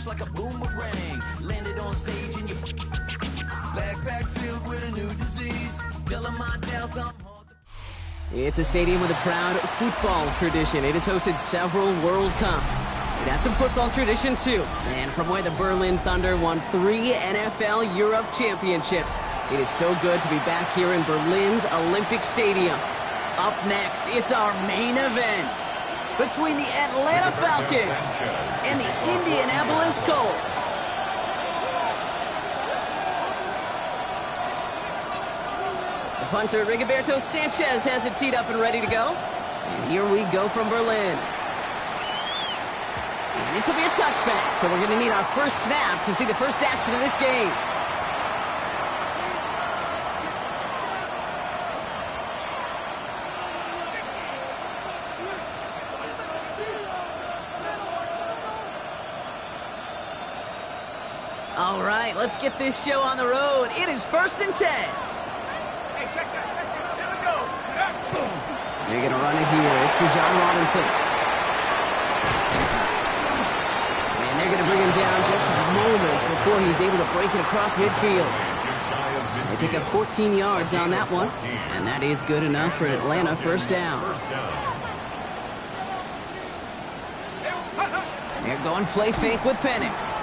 flash like a boomerang. Landed on stage in your backpack filled with a new disease. Tell 'em my doubts, I'm hard to... It's a stadium with a proud football tradition. It has hosted several World Cups. It has some football tradition, too. And from where the Berlin Thunder won 3 NFL Europe championships, it is so good to be back here in Berlin's Olympic Stadium. Up next, it's our main event between the Atlanta Falcons and the Indianapolis Colts. The punter, Rigoberto Sanchez, has it teed up and ready to go. And here we go from Berlin. And this will be a touchback, so we're going to need our first snap to see the first action of this game. All right, let's get this show on the road. It is 1st and 10. Hey, check that. Here we go. They're going to run it here. It's Bijan Robinson. And they're going to bring him down just a moment before he's able to break it across midfield. They pick up 14 yards on that one, and that is good enough for an Atlanta first down. They're going play fake with Penix.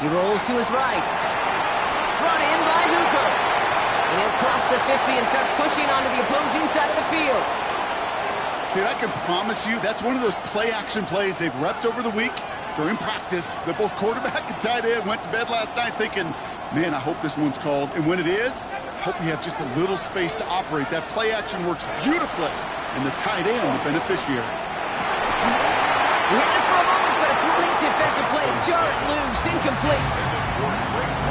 He rolls to his right. Brought in by Hooper. And he'll cross the 50 and start pushing onto the opposing side of the field. Dude, I can promise you that's one of those play-action plays they've repped over the week. They're in practice. They're both quarterback and tight end. Went to bed last night thinking, man, I hope this one's called. And when it is, I hope we have just a little space to operate. That play-action works beautifully. And the tight end, the beneficiary. He had it for a moment, but a great defensive play to jar it loose. Incomplete.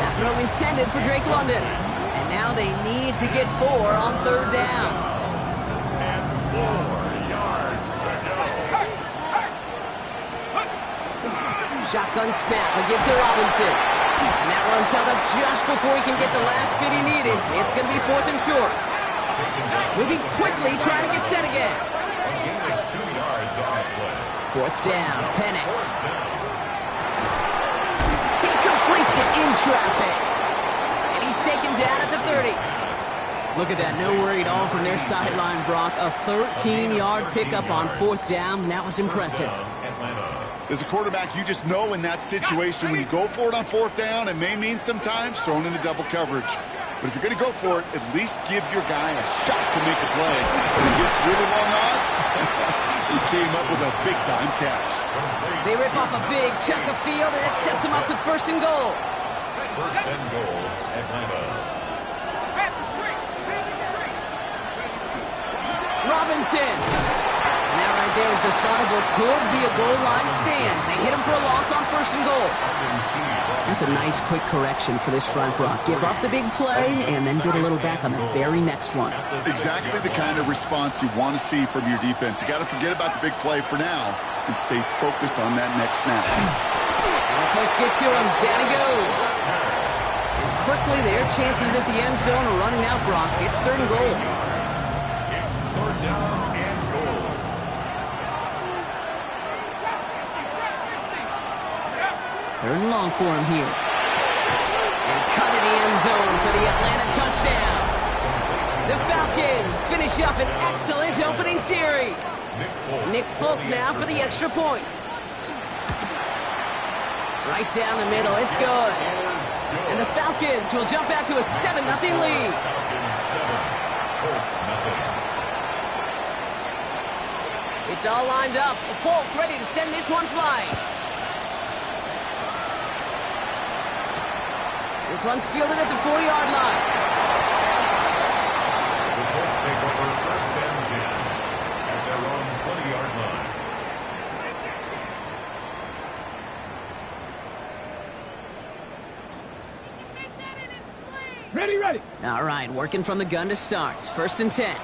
That throw intended for Drake London. And now they need to get 4 on 3rd down. And 4 yards to go. Shotgun snap, a give to Robinson. And that one's held up just before he can get the last bit he needed. It's going to be 4th and short. Moving quickly, trying to get set again. 2 yards on the play. 4th down, Penix. He completes it in traffic. And he's taken down at the 30. Look at that, no worry at all from their sideline, Brock. A 13-yard pickup on 4th down. That was impressive. As a quarterback, you just know in that situation when you go for it on 4th down, it may mean sometimes thrown into double coverage. But if you're going to go for it, at least give your guy a shot to make a play. When he gets really long odds, he came up with a big-time catch. They rip off a big chunk of field, and it sets him up with 1st and goal. 1st and goal, Atlanta. Robinson. And that right there is the start of what could be a goal line stand. They hit him for a loss on 1st and goal. That's a nice quick correction for this front, Brock. Give up the big play and then get a little back on the very next one. Exactly the kind of response you want to see from your defense. You got to forget about the big play for now and stay focused on that next snap. And the Colts get to him. Down he goes. And quickly, their chances at the end zone are running out, Brock. It's 3rd and goal. It's 3rd down and goal. 3rd and long for him here. And cut in the end zone for the Atlanta touchdown. The Falcons finish up an excellent opening series. Nick Folk now for the extra point. Right down the middle, it's good. And the Falcons will jump out to a 7-0 lead. Falcons 7, Colts nothing. It's all lined up. Folk ready to send this one flying. This one's fielded at the 4-yard line. The Colts take over 1st and 10 at their own 20-yard line. Ready. All right, working from the gun to start. 1st and 10.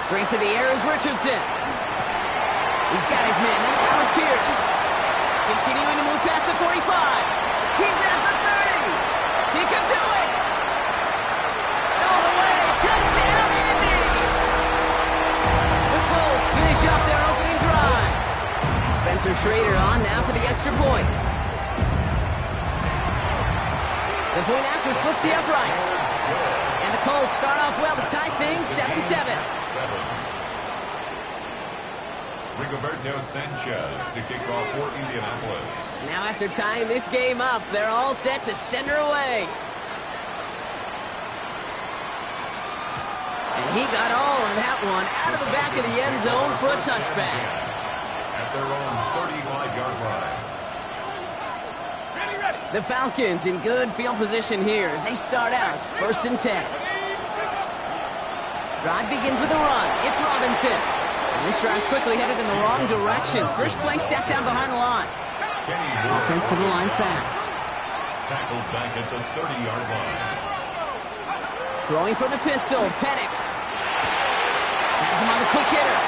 Straight to the air is Richardson. He's got his man. That's Alec Pierce. Continuing to move past the 45. He's at the 30. He can do it. All the way. Touchdown, Indy. The Colts finish up their opening drive. Spencer Schrader on now for the extra point. The point after splits the uprights. And the Colts start off well to tie things 7-7. Rigoberto Sanchez to kick off for Indianapolis. Now after tying this game up, they're all set to send her away. And he got all of that one out of the back of the end zone for a touchback. At their own 35-yard line. The Falcons in good field position here as they start out 1st and 10. Drive begins with a run. It's Robinson. And this drive's quickly headed in the wrong direction. First play set down behind the line. Offense to the line fast. Tackled back at the 30-yard line. Throwing for the pistol, Penix. Has him on the quick hitter.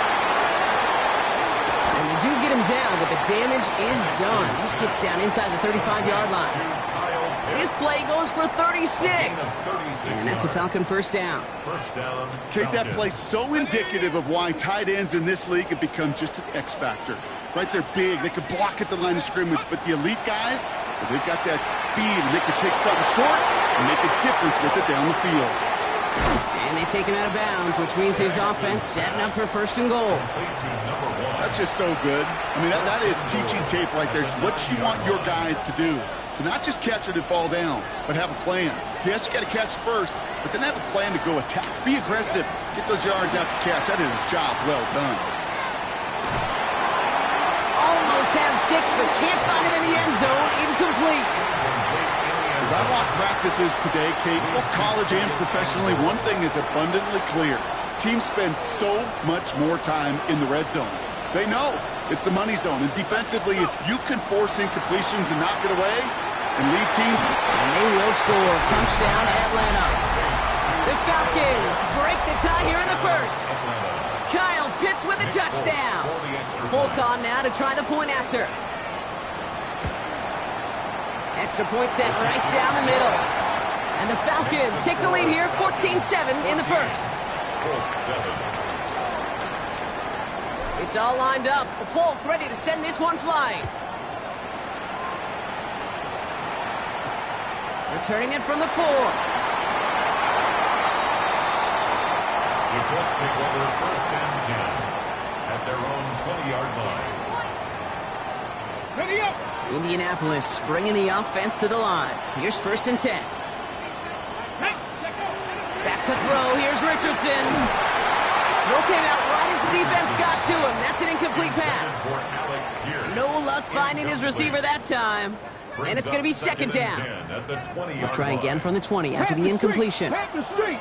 And they do get him down, but the damage is done. This gets down inside the 35-yard line. This play goes for 36. And that's a Falcon first down. Kate, that play's so indicative of why tight ends in this league have become just an X factor. Right, they're big, they can block at the line of scrimmage, but the elite guys, well, they've got that speed, and they can take something short and make a difference with it down the field. And they take him out of bounds, which means his offense setting up for 1st and goal. That's just so good. I mean, that is teaching tape right there. It's what you want your guys to do. To not just catch it and fall down, but have a plan. Yes, you got to catch it first, but then have a plan to go attack. Be aggressive. Get those yards out to catch. That is a job well done. Almost had 6, but can't find him in the end zone. Incomplete. As I watch practices today, Kate, both college and professionally, one thing is abundantly clear. Teams spend so much more time in the red zone. They know it's the money zone. And defensively, if you can force incompletions and knock it away and lead teams, and they will score. Touchdown, Atlanta. The Falcons break the tie here in the 1st. Kyle Pitts with a touchdown. Full con now to try the point after. Extra point set right down the middle. And the Falcons take the lead here, 14-7 in the 1st. It's all lined up. Folk ready to send this one flying. Returning it from the 4. The Colts take over 1st and 10 at their own 20-yard line. Ready up! Indianapolis bringing the offense to the line. Here's 1st and 10. Back to throw. Here's Richardson. Throw came out right as the defense got to him. That's an incomplete pass. No luck finding his receiver that time. And it's going to be 2nd down. We'll try again from the 20 after the incompletion. Ready.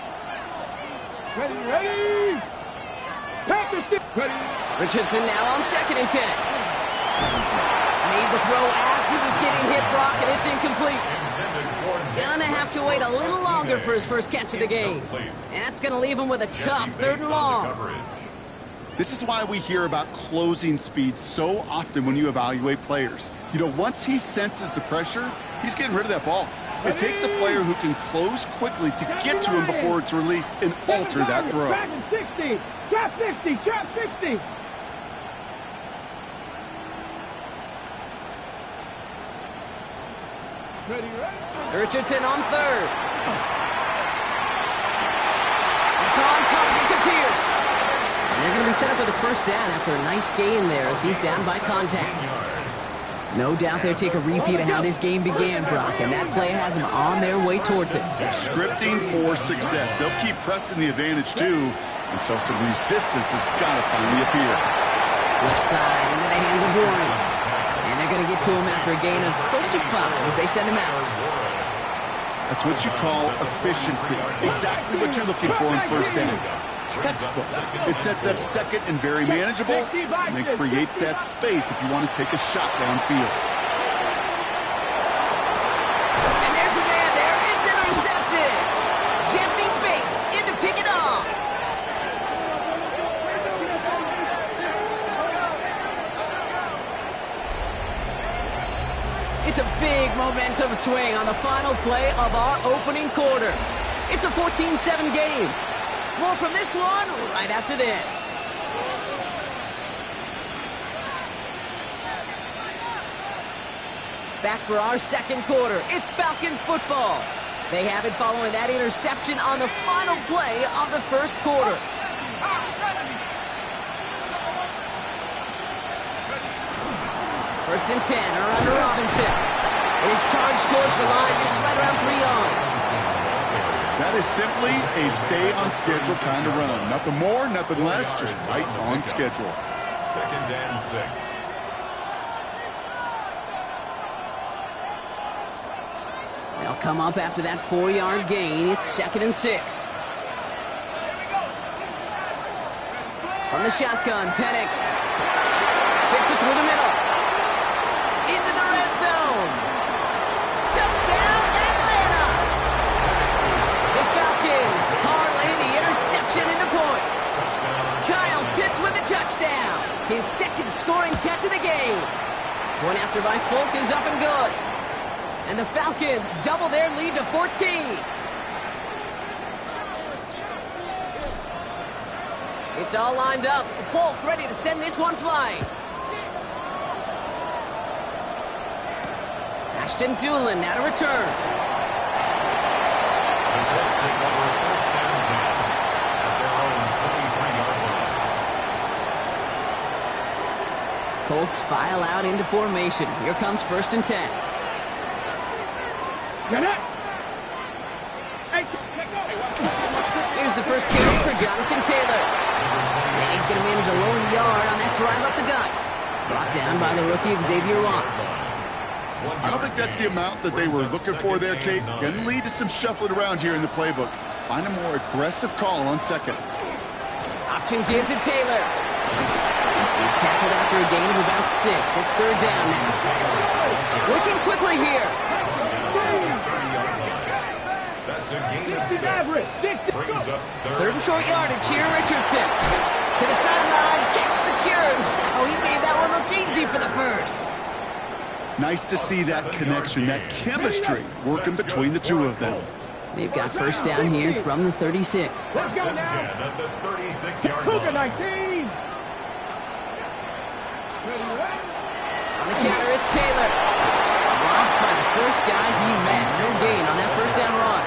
Richardson now on 2nd and 10. Made the throw as he was getting hit, Brock, and it's incomplete. Gonna have to wait a little longer for his first catch of the game. And that's gonna leave him with a tough 3rd and long. this is why we hear about closing speed so often when you evaluate players. You know, once he senses the pressure, he's getting rid of that ball. It takes a player who can close quickly to get to him before it's released and alter that throw. 60, trap 60, trap 60. Ready. Richardson on 3rd. It's on target to Pierce. And they're going to be set up with a 1st down after a nice gain there as he's down by contact. No doubt they'll take a repeat of how this game began, Brock, and that play has them on their way towards it. Scripting for success. They'll keep pressing the advantage, too, until some resistance has got to finally appear. Left side into the hands of Warren. And they're going to get to him after a gain of close to 5 as they send him out. That's what you call efficiency. Exactly what you're looking for in 1st down. Textbook. It sets up 2nd and very manageable, and then creates that space if you want to take a shot downfield. And there's a man there. It's intercepted. Jesse Bates in to pick it off. It's a big momentum swing on the final play of our opening quarter. It's a 14-7 game. More from this one right after this. Back for our second quarter. It's Falcons football. They have it following that interception on the final play of the first quarter. First and 10, around to Robinson. It is charged towards the line. It's right around 3 yards. That is simply a stay-on-schedule kind of run. Nothing more, nothing less, just right on schedule. Second and 6. They'll come up after that 4-yard gain. It's second and 6. From the shotgun, Penix fits it through the middle. Into the red zone. Touchdown, Atlanta! The Falcons parlay the interception into points. Kyle Pitts with a touchdown. His second scoring catch of the game. One after by Folk is up and good. And the Falcons double their lead to 14. It's all lined up. Folk ready to send this one flying. Ashton Doolin now to return. The Colts take over first and 10 at their own 23-yard line. Colts file out into formation. Here comes first and 10. Here's the first carry for Jonathan Taylor. And he's going to manage a lone yard on that drive up the gut. Brought down by the rookie Xavier Watts. I don't think that's the amount that they were looking for there, Kate. Going to lead to some shuffling around here in the playbook. Find a more aggressive call on second. Option give to Taylor. He's tackled after a gain of about 6. It's third down now. Working quickly here. That's a gain of 6. Brings up Third and short yardage here, Richardson. To the sideline, catch secured. Oh, he made that one look easy for the first. Nice to see that connection, that chemistry working between the two of them. They've got first down here from the 36. First and 10 at the 36-yard line. On the counter, it's Taylor. Blocked by the first guy he met. No gain on that first down run.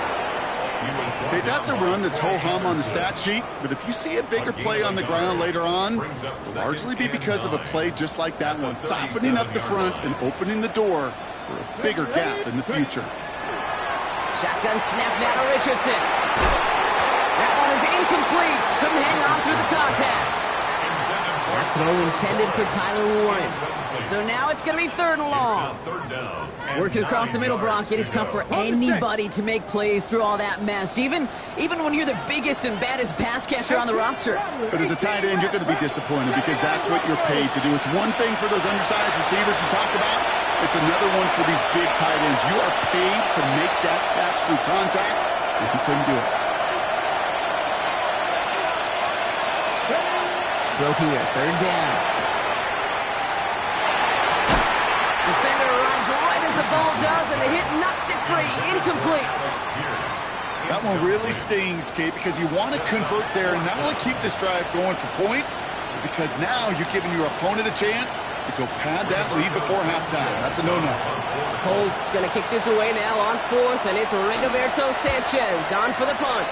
Okay, that's a run that's ho-hum on the stat sheet, but if you see a bigger play on the ground later on, it'll largely be because of a play just like that one, softening up the front and opening the door for a bigger gap in the future. Shotgun snap now to Richardson. That one is incomplete. Couldn't hang on through the contact. That throw intended for Tyler Warren. So now it's going to be third and long. Working across the middle, Brock, it is tough for anybody to make plays through all that mess, even when you're the biggest and baddest pass catcher on the roster. But as a tight end, you're going to be disappointed because that's what you're paid to do. It's one thing for those undersized receivers you talk about. It's another one for these big tight ends. You are paid to make that catch through contact, and he couldn't do it. Throw here, third down. Defender arrives right as the ball does, and the hit knocks it free. Incomplete. That one really stings, Kate, because you want to convert there and not only keep this drive going for points, because now you're giving your opponent a chance to go pad that lead before halftime. That's a no-no. Holt's going to kick this away now on fourth, and it's Rigoberto Sanchez on for the punt.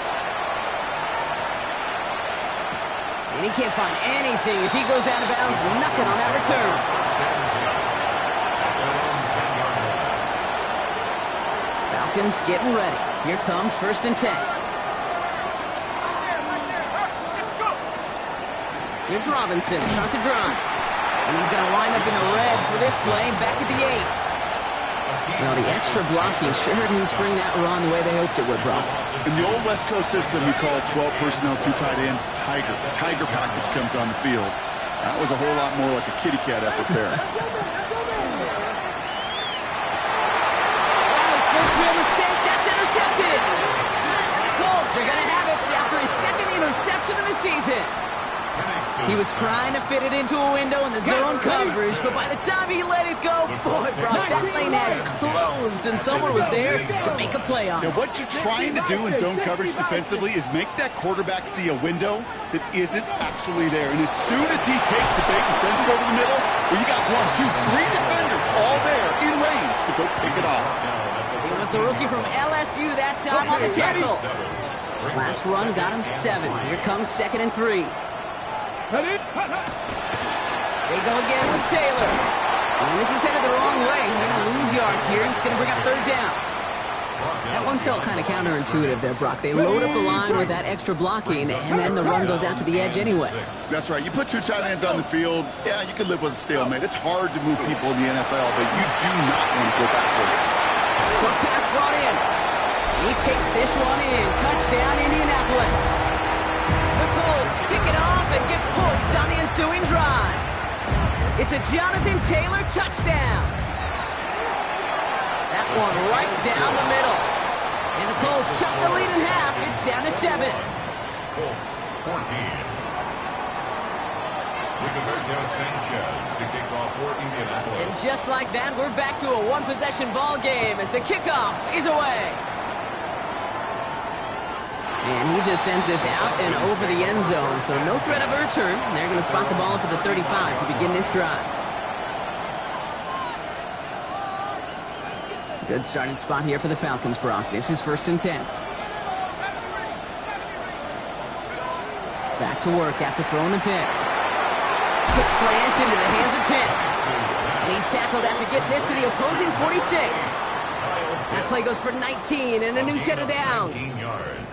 And he can't find anything as he goes out of bounds. Nothing on that return. Falcons getting ready. Here comes first and 10. Here's Robinson, start the drive. And he's going to line up in the red for this play, back at the 8. Well, the extra blocking sure didn't spring that run the way they hoped it would, Brock. In the old West Coast system, you call 12 personnel, 2 tight ends, Tiger. The Tiger package comes on the field. That was a whole lot more like a kitty cat effort there. That was first real mistake. That's intercepted. And the Colts are going to have it after his second interception of the season. He was trying to fit it into a window in the zone coverage, but by the time he let it go, boy, Brock, that lane had closed, and someone was there to make a play on it. Now, what you're trying to do in zone coverage defensively is make that quarterback see a window that isn't actually there. And as soon as he takes the bait and sends it over the middle, well, you got 1, 2, 3 defenders all there in range to was the rookie from LSU that time on the tackle. Last run got him 7. Here comes 2nd and 3. They go again with Taylor. And this is headed the wrong way. They're going to lose yards here, and it's going to bring up 3rd down. That one felt kind of counterintuitive there, Brock. They load up the line with that extra blocking, and then the run goes out to the edge anyway. That's right. You put 2 tight ends on the field, yeah, you can live with a stalemate. It's hard to move people in the NFL, but you do not want to go backwards. Short pass brought in. He takes this one in. Touchdown, Indianapolis. The Colts pick it off and get points on the ensuing drive. It's a Jonathan Taylor touchdown. That one right down the middle. And the Colts cut the lead in half. It's down to 7. Colts 14. Rigoberto Sanchez to kick off for Indianapolis. And just like that, we're back to a one-possession ball game as the kickoff is away. And he just sends this out and over the end zone, so no threat of a return. They're going to spot the ball up at the 35 to begin this drive. Good starting spot here for the Falcons, Brock. This is 1st and 10. Back to work after throwing the pick. Quick slant into the hands of Pitts. And he's tackled after getting this to the opposing 46. That play goes for 19 and a new set of downs.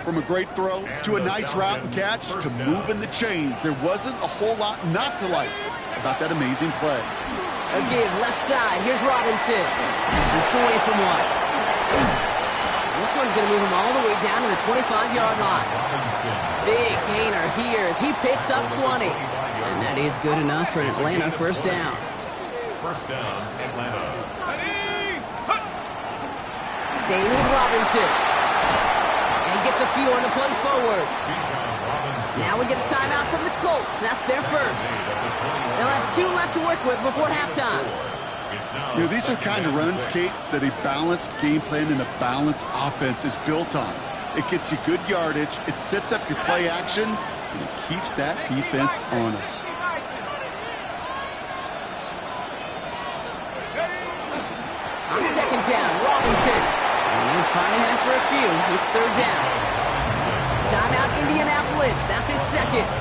From a great throw to a nice route and catch to moving the chains, there wasn't a whole lot not to like about that amazing play. A give left side. Here's Robinson. It's away from one. This one's going to move him all the way down to the 25-yard line. Big gainer here as he picks up 20. And that is good enough for an Atlanta 1st down. 1st down, Atlanta. Staying with Robinson. And he gets a few on the plays forward. Now we get a timeout from the Colts. That's their 1st. They'll have 2 left to work with before halftime. You know, these are the kind of runs, Kate, that a balanced game plan and a balanced offense is built on. It gets you good yardage, it sets up your play action, and it keeps that defense honest. On 2nd down, Robinson. And they're fighting that for a few. It's 3rd down. Timeout, Indianapolis. That's its 2nd.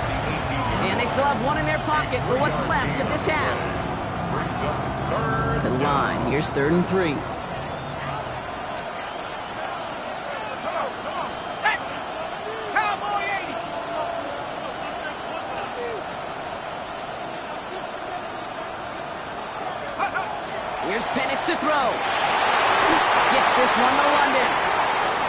And they still have 1 in their pocket for what's left of this half. To the line. Here's 3rd and 3. Here's Penix to throw. Gets this one to London.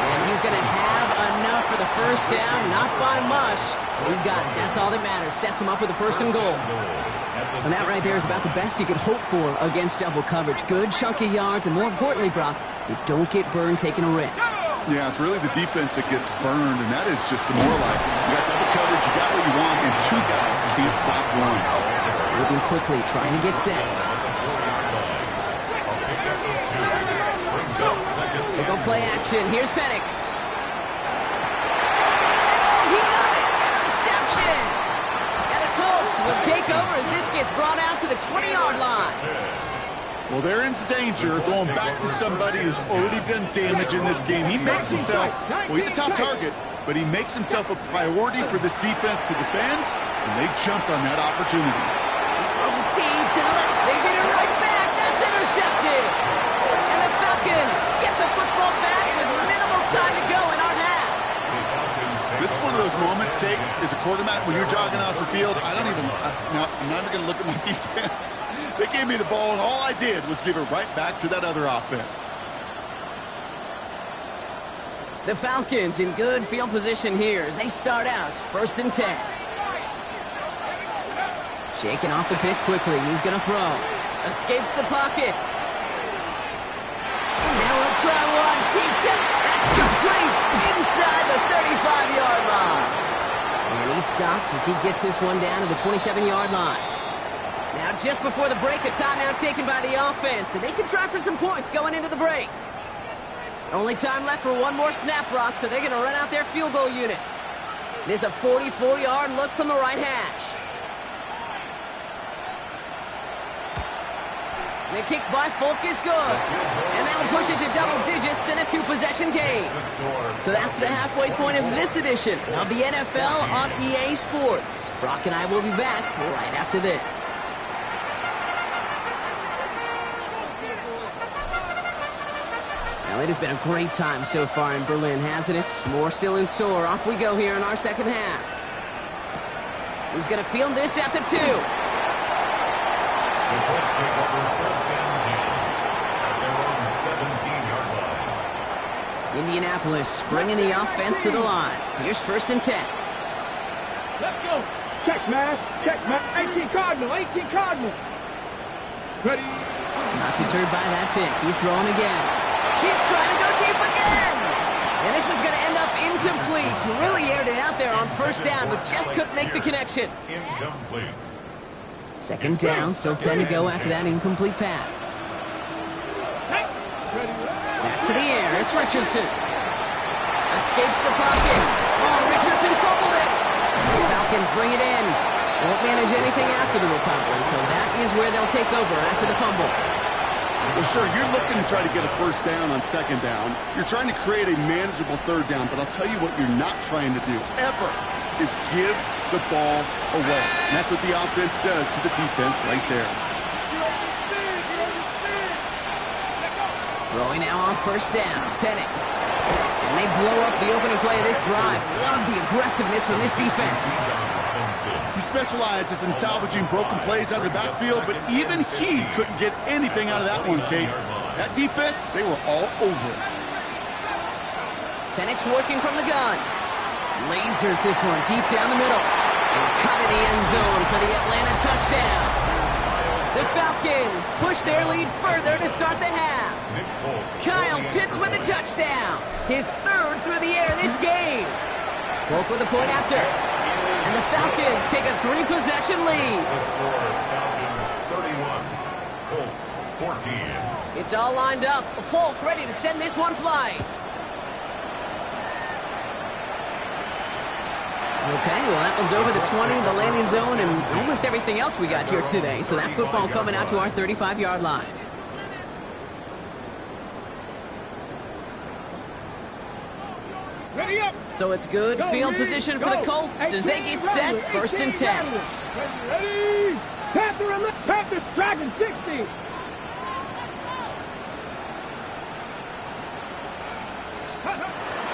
And he's going to have enough for the 1st down. Not by much. We've got it. That's all that matters. Sets him up with a 1st and goal. And that right there is about the best you could hope for against double coverage. Good chunky yards, and more importantly, Brock, you don't get burned taking a risk. Yeah, it's really the defense that gets burned, and that is just demoralizing. You got double coverage, you got what you want, and 2 guys can't stop one. Moving quickly, trying to get set. They go play action. Here's Penix. Oh, he got it! Interception! And the Colts will take over as this gets brought out to the 20-yard line. Well, they're in danger going back to somebody who's already done damage in this game. He makes himself, well, he's a top target, but he makes himself a priority for this defense to defend, and they jumped on that opportunity. Deep to the left. They get it right back. That's intercepted. And the Falcons get the football back with minimal time to go in our half. This is one of those moments, Kate, as a quarterback, when you're jogging off the field, I'm not even going to look at my defense. They gave me the ball, and all I did was give it right back to that other offense. The Falcons in good field position here as they start out 1st and 10. Shaking off the pick quickly. He's going to throw. Escapes the pocket. Now he'll try one. Deep tip. That's complete inside the 35-yard line. And he stopped as he gets this one down to the 27-yard line. Now just before the break, a timeout taken by the offense, and they can try for some points going into the break. Only time left for one more snap, Brock, so they're going to run out their field goal unit. This is a 44-yard look from the right hash. The kick by Folk is good. And that'll push it to double digits in a 2-possession game. So that's the halfway point of this edition of the NFL on EA Sports. Brock and I will be back right after this. Well, it has been a great time so far in Berlin, hasn't it? More still in store. Off we go here in our second half. He's going to field this at the 2. The Colts take over first and 10 at their own 17-yard line. Indianapolis bringing the offense to the line. Here's first and 10. Let's go. Check smash. Check smash. 18 Cardinal. 18 Cardinal. Ready. Not deterred by that pick. He's throwing again. He's trying to go deep again. And this is going to end up incomplete. He really aired it out there on first down, but just couldn't make the connection. Incomplete. Second down, still 10 to go after that incomplete pass. Back to the air, it's Richardson. Escapes the pocket. Oh, Richardson fumbled it. The Falcons bring it in. Won't manage anything after the recovery, so that is where they'll take over after the fumble. Well, sure, you're looking to try to get a first down on second down. You're trying to create a manageable third down, but I'll tell you what you're not trying to do, ever, is give the ball away. And that's what the offense does to the defense right there. Throwing now on first down, Penix. And they blow up the opening play of this drive. Love the aggressiveness from this defense. He specializes in salvaging broken plays out of the backfield, but even he couldn't get anything out of that one, Kate. That defense, they were all over it. Penix working from the gun. Lasers this one deep down the middle. And cut in the end zone for the Atlanta touchdown. The Falcons push their lead further to start the half. Kyle Pitts with a touchdown. His third through the air this game. Polk with a point after. And the Falcons take a 3-possession lead. The score, Falcons 31, Colts 14. It's all lined up. Polk ready to send this one flying. Okay, well, that one's over the 20, the landing zone, and almost everything else we got here today. So that football coming out to our 35-yard line. Ready up. So it's good field position for the Colts as they get set, first and 10. Ready. Panther, Dragon 60.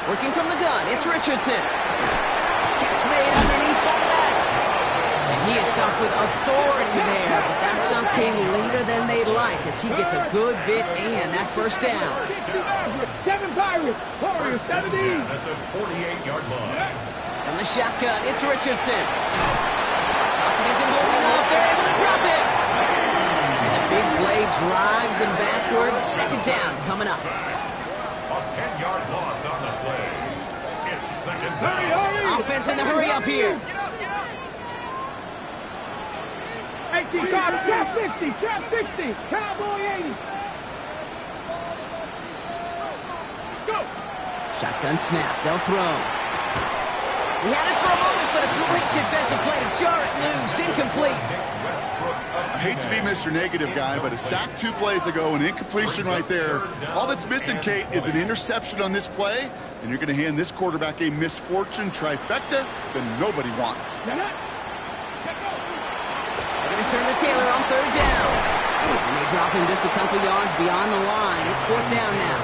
Working from the gun, it's Richardson. Catch made underneath by back. And he is stopped with authority there, but that stop came later than they'd like as he gets a good bit and that first down. 7 Pirates. Warriors 70. At the 48-yard line. From the shotgun, it's Richardson. Pocket isn't holding up. They're able to drop it. And the big play drives them backwards. Second down coming up. A 10-yard loss on the play. It's second down. Offense in the hurry up here. 18 Cardinal, trap 60, Cowboy 80. Let's go. Shotgun snap, they'll throw. He had it for a moment, but a great defensive play to jar it loose, incomplete. I hate to be Mr. Negative guy, but a sack 2 plays ago, an incompletion right there. All that's missing, Kate, is an interception on this play, and you're going to hand this quarterback a misfortune trifecta that nobody wants. They're going to turn to Taylor on third down. And they drop him just a couple yards beyond the line. It's fourth down now.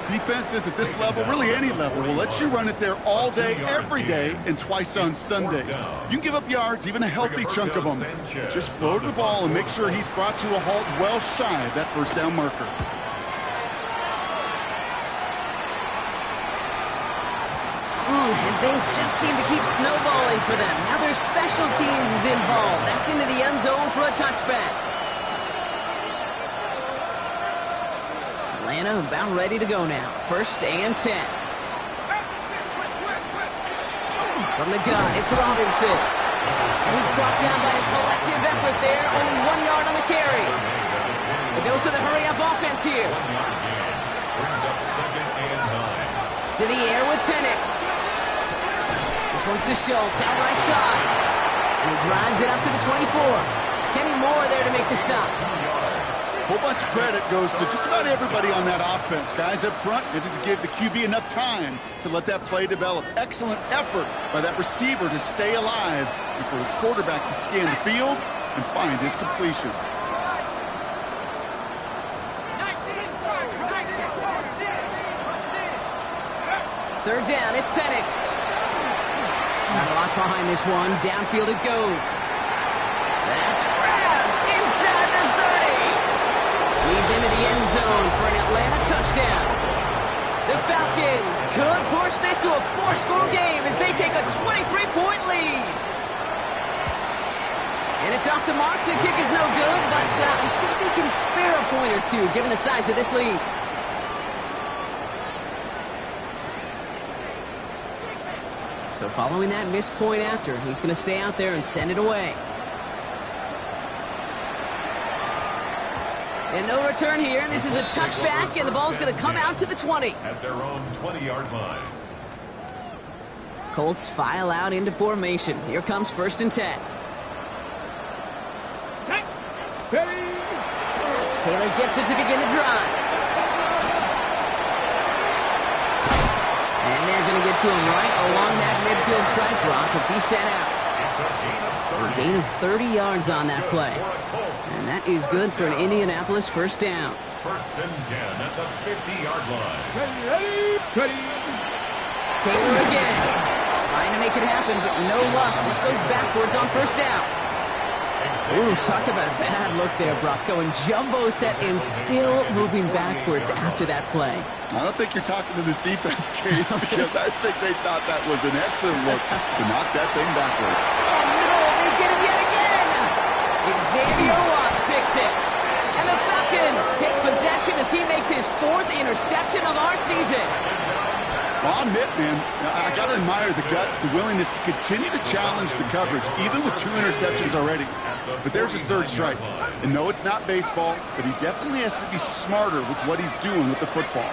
Defenses at this level, really any level, will let you run it there all day, every day, and twice on Sundays. You can give up yards, even a healthy chunk of them. Just float the ball and make sure he's brought to a halt well shy of that first down marker. And things just seem to keep snowballing for them. Now their special teams is involved. That's into the end zone for a touchback. Atlanta about ready to go now. First and 10. From the gun, it's Robinson. And he's brought down by a collective effort there. Only 1 yard on the carry. The dose of the hurry-up offense here. Brings up second and 9. To the air with Penix. This one's to Schultz, out right side. And he drives it up to the 24. Kenny Moore there to make the stop. A whole bunch of credit goes to just about everybody on that offense. Guys up front needed to give the QB enough time to let that play develop. Excellent effort by that receiver to stay alive and for the quarterback to scan the field and find his completion. Third down, it's Penix. Got a lot behind this one. Downfield it goes. That's grabbed inside the 30. He's into the end zone for an Atlanta touchdown. The Falcons could push this to a 4-score game as they take a 23-point lead. And it's off the mark. The kick is no good, but I think they can spare a point or two given the size of this lead. So following that missed point after, he's going to stay out there and send it away. And no return here. This is a touchback, and the ball's going to come out to the 20. At their own 20-yard line. Colts file out into formation. Here comes 1st and 10. Taylor gets it to begin the drive. And they're going to get to him right along that midfield stripe, Brock, as he's set out. So a gain of 30 yards on that play. And that is good for an Indianapolis first down. 1st and 10 at the 50-yard line. Taylor again. Trying to make it happen, but no luck. This goes backwards on 1st down. Ooh, talk about a bad look there, Brock. Going jumbo set and still moving backwards after that play. I don't think you're talking to this defense, Kate, because I think they thought that was an excellent look to knock that thing backward. Oh, no, they get him yet again. Xavier Watts picks it. And the Falcons take possession as he makes his 4th interception of our season. Well, I'll admit, man, I got to admire the guts, the willingness to continue to challenge the coverage, even with 2 interceptions already. But there's his 3rd strike. And no, it's not baseball, but he definitely has to be smarter with what he's doing with the football.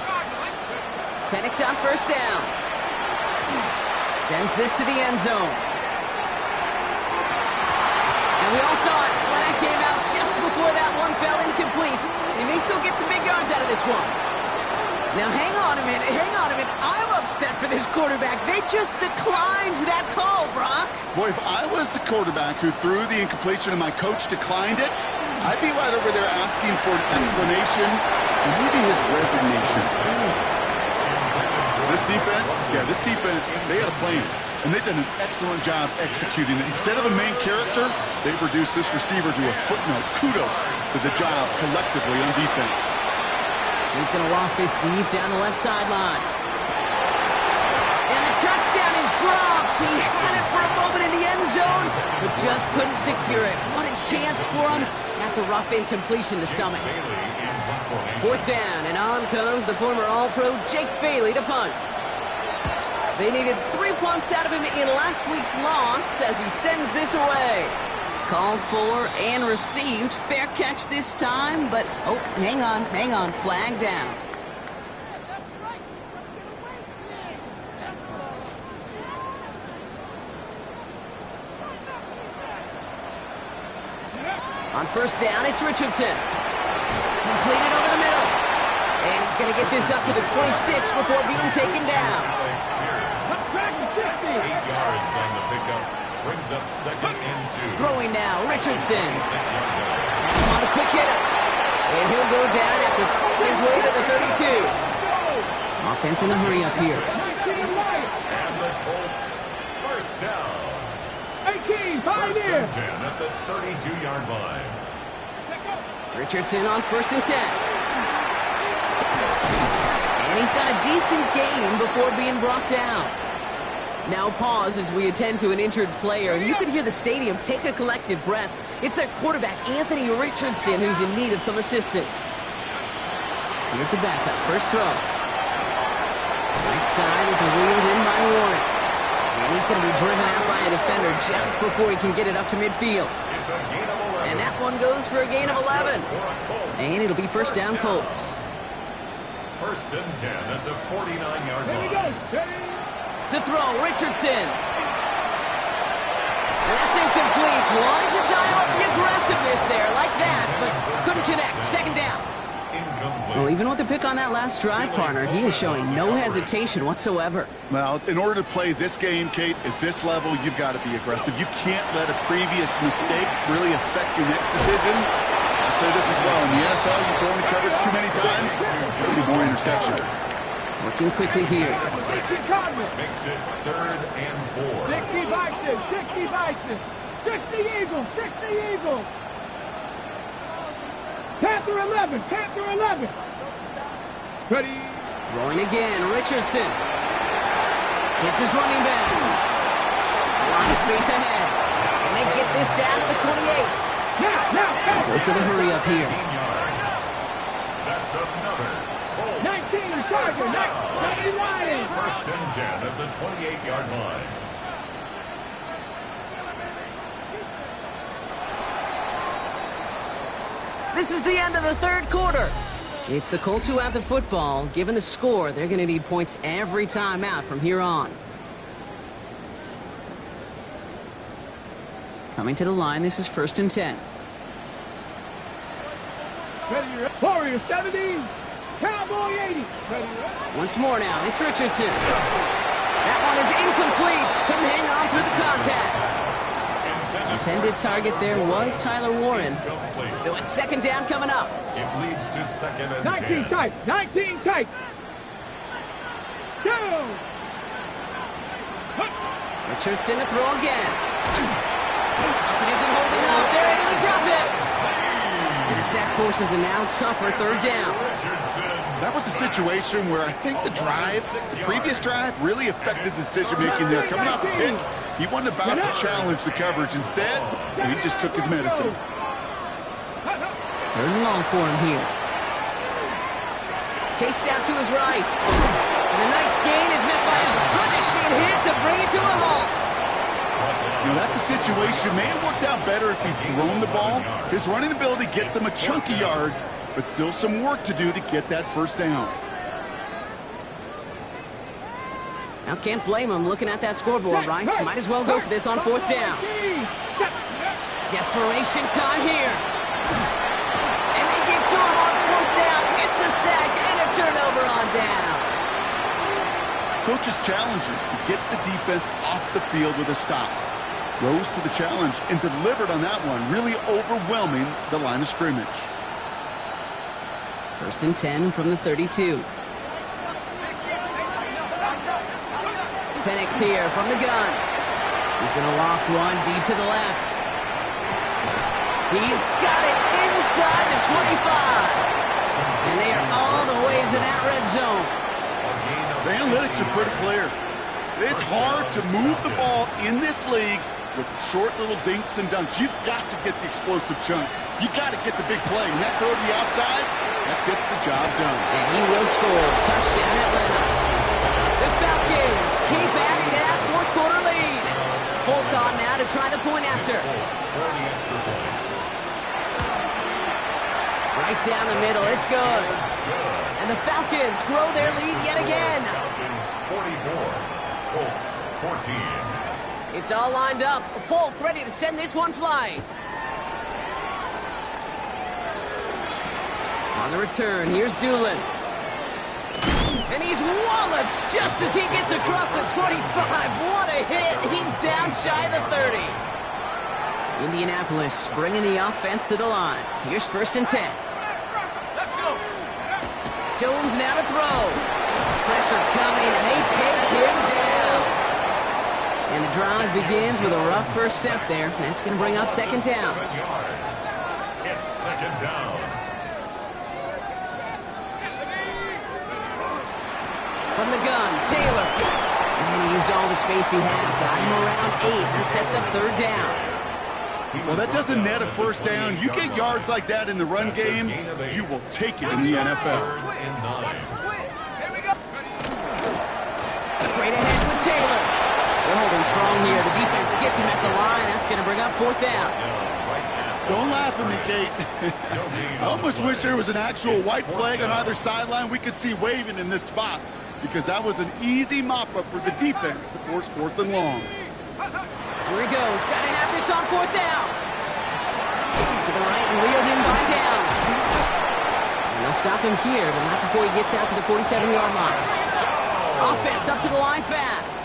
Penix on 1st down. Sends this to the end zone. And we all saw it. Flag came out just before that one fell incomplete. He may still get some big yards out of this one. Now, hang on a minute. I'm upset for this quarterback. They just declined that call, Brock. Boy, if I was the quarterback who threw the incompletion and my coach declined it, I'd be right over there asking for an explanation and maybe his resignation. This defense, they had a plan, and they've done an excellent job executing it. Instead of a main character, they've reduced this receiver to a footnote. Kudos to the job collectively on defense. He's going to loft this deep down the left sideline. And the touchdown is dropped. He had it for a moment in the end zone, but just couldn't secure it. What a chance for him. That's a rough incompletion to stomach. 4th down, and on comes the former All-Pro Jake Bailey to punt. They needed 3 punts out of him in last week's loss as he sends this away. Called for and received. Fair catch this time, but, oh, hang on. Flag down. On 1st down, it's Richardson. Completed over the middle. And he's going to get this up to the 26 before being taken down. 8 yards on the pickup. Brings up 2nd and 2. Throwing now, Richardson. That's on a quick hitter. And he'll go down after fighting his way to the 32. Offense in a hurry up here. And the Colts, 1st down. 1st and 10 at the 32-yard line. Richardson on 1st and 10. And he's got a decent gain before being brought down. Now pause as we attend to an injured player, and you can hear the stadium take a collective breath. It's their quarterback, Anthony Richardson, who's in need of some assistance. Here's the backup, 1st throw. Right side is wheeled in by Warren. And he's going to be driven out by a defender just before he can get it up to midfield. And that one goes for a gain of 11. And it'll be 1st down Colts. 1st and 10 at the 49-yard line. To throw, Richardson. And that's incomplete. Wanted to dial up the aggressiveness there, like that, but couldn't connect. Second down. Well, even with the pick on that last drive, partner, he is showing no hesitation whatsoever. Well, in order to play this game, Kate, at this level, you've got to be aggressive. You can't let a previous mistake really affect your next decision. I say this as well. In the NFL, you throw in the coverage too many times, there'll be more interceptions. Looking quickly here. Makes it 3rd and 4. 60 Bison, 60 Bison, 60 Eagles, 60 Eagles. Panther 11, Panther 11. Ready. Throwing again, Richardson. Hits his running back. A lot of space ahead. And they get this down to the 28. Now. Goes to the hurry up here. 18 yards. That's another. 19, Tiger, 99. 1st and 10 at the 28-yard line. This is the end of the third quarter. It's the Colts who have the football. Given the score, they're going to need points every time out from here on. Coming to the line, this is 1st and 10. Ready, Warrior 70, Cowboy 80. Ready, Once more now, it's Richardson. That one is incomplete. Couldn't hang on through the contact. Intended target there was Tyler Warren. So it's 2nd down coming up. It leads to 2nd and 19 10. tight, 19 tight. Go. Richardson to throw again. It isn't holding up. They're able to drop it. And the sack forces a now tougher 3rd down. That was a situation where I think the previous drive, really affected the decision-making there. Coming off a pick, he wasn't about to challenge the coverage. Instead, he just took his medicine. 3rd and long for him here. Chased out to his right. And the nice gain is met by a punishing hit to bring it to a halt. You know, that's a situation may have worked out better if he'd thrown the ball. His running ability gets him a chunk of yards, but still some work to do to get that 1st down. Now can't blame him looking at that scoreboard, right? Might as well go for this on 4th down. Desperation time here. And they give to him on 4th down. It's a sack and a turnover on down. Coach's challenger to get the defense off the field with a stop. Rose to the challenge and delivered on that one, really overwhelming the line of scrimmage. 1st and 10 from the 32. Penix here from the gun. He's going to loft one deep to the left. He's got it inside the 25. And they are all the way to that red zone. The analytics are pretty clear. It's hard to move the ball in this league with short little dinks and dunks. You've got to get the explosive chunk. You got to get the big play. And that throw to the outside, that gets the job done. And he will score. Touchdown Atlanta. The Falcons keep adding to that 4th quarter lead. Folk on now to try the point after. Right down the middle. It's good. And the Falcons grow their lead yet again. Falcons 44, Colts 14. It's all lined up. Folk ready to send this one flying. On the return, here's Doolin. And he's walloped just as he gets across the 25. What a hit. He's down shy of the 30. Indianapolis bringing the offense to the line. Here's 1st and 10. Let's go. Jones now to throw. Pressure coming, and they take him down. And the drive begins with a rough first step there. That's going to bring up 2nd down. 7 yards. It's 2nd down. From the gun, Taylor. And he used all the space he had. Got him around 8. That sets up 3rd down. Well, that doesn't net a 1st down. You get yards like that in the run game, you will take it in the NFL. Straight ahead with Taylor. They're holding strong here. The defense gets him at the line. That's going to bring up 4th down. Don't laugh at me, Kate. I almost wish there was an actual white flag on either sideline we could see waving in this spot, because that was an easy mop-up for the defense to force 4th and long. Here he goes. Got to have this on 4th down. find downs. And they'll stop him here, but not before he gets out to the 47-yard line. Offense up to the line fast.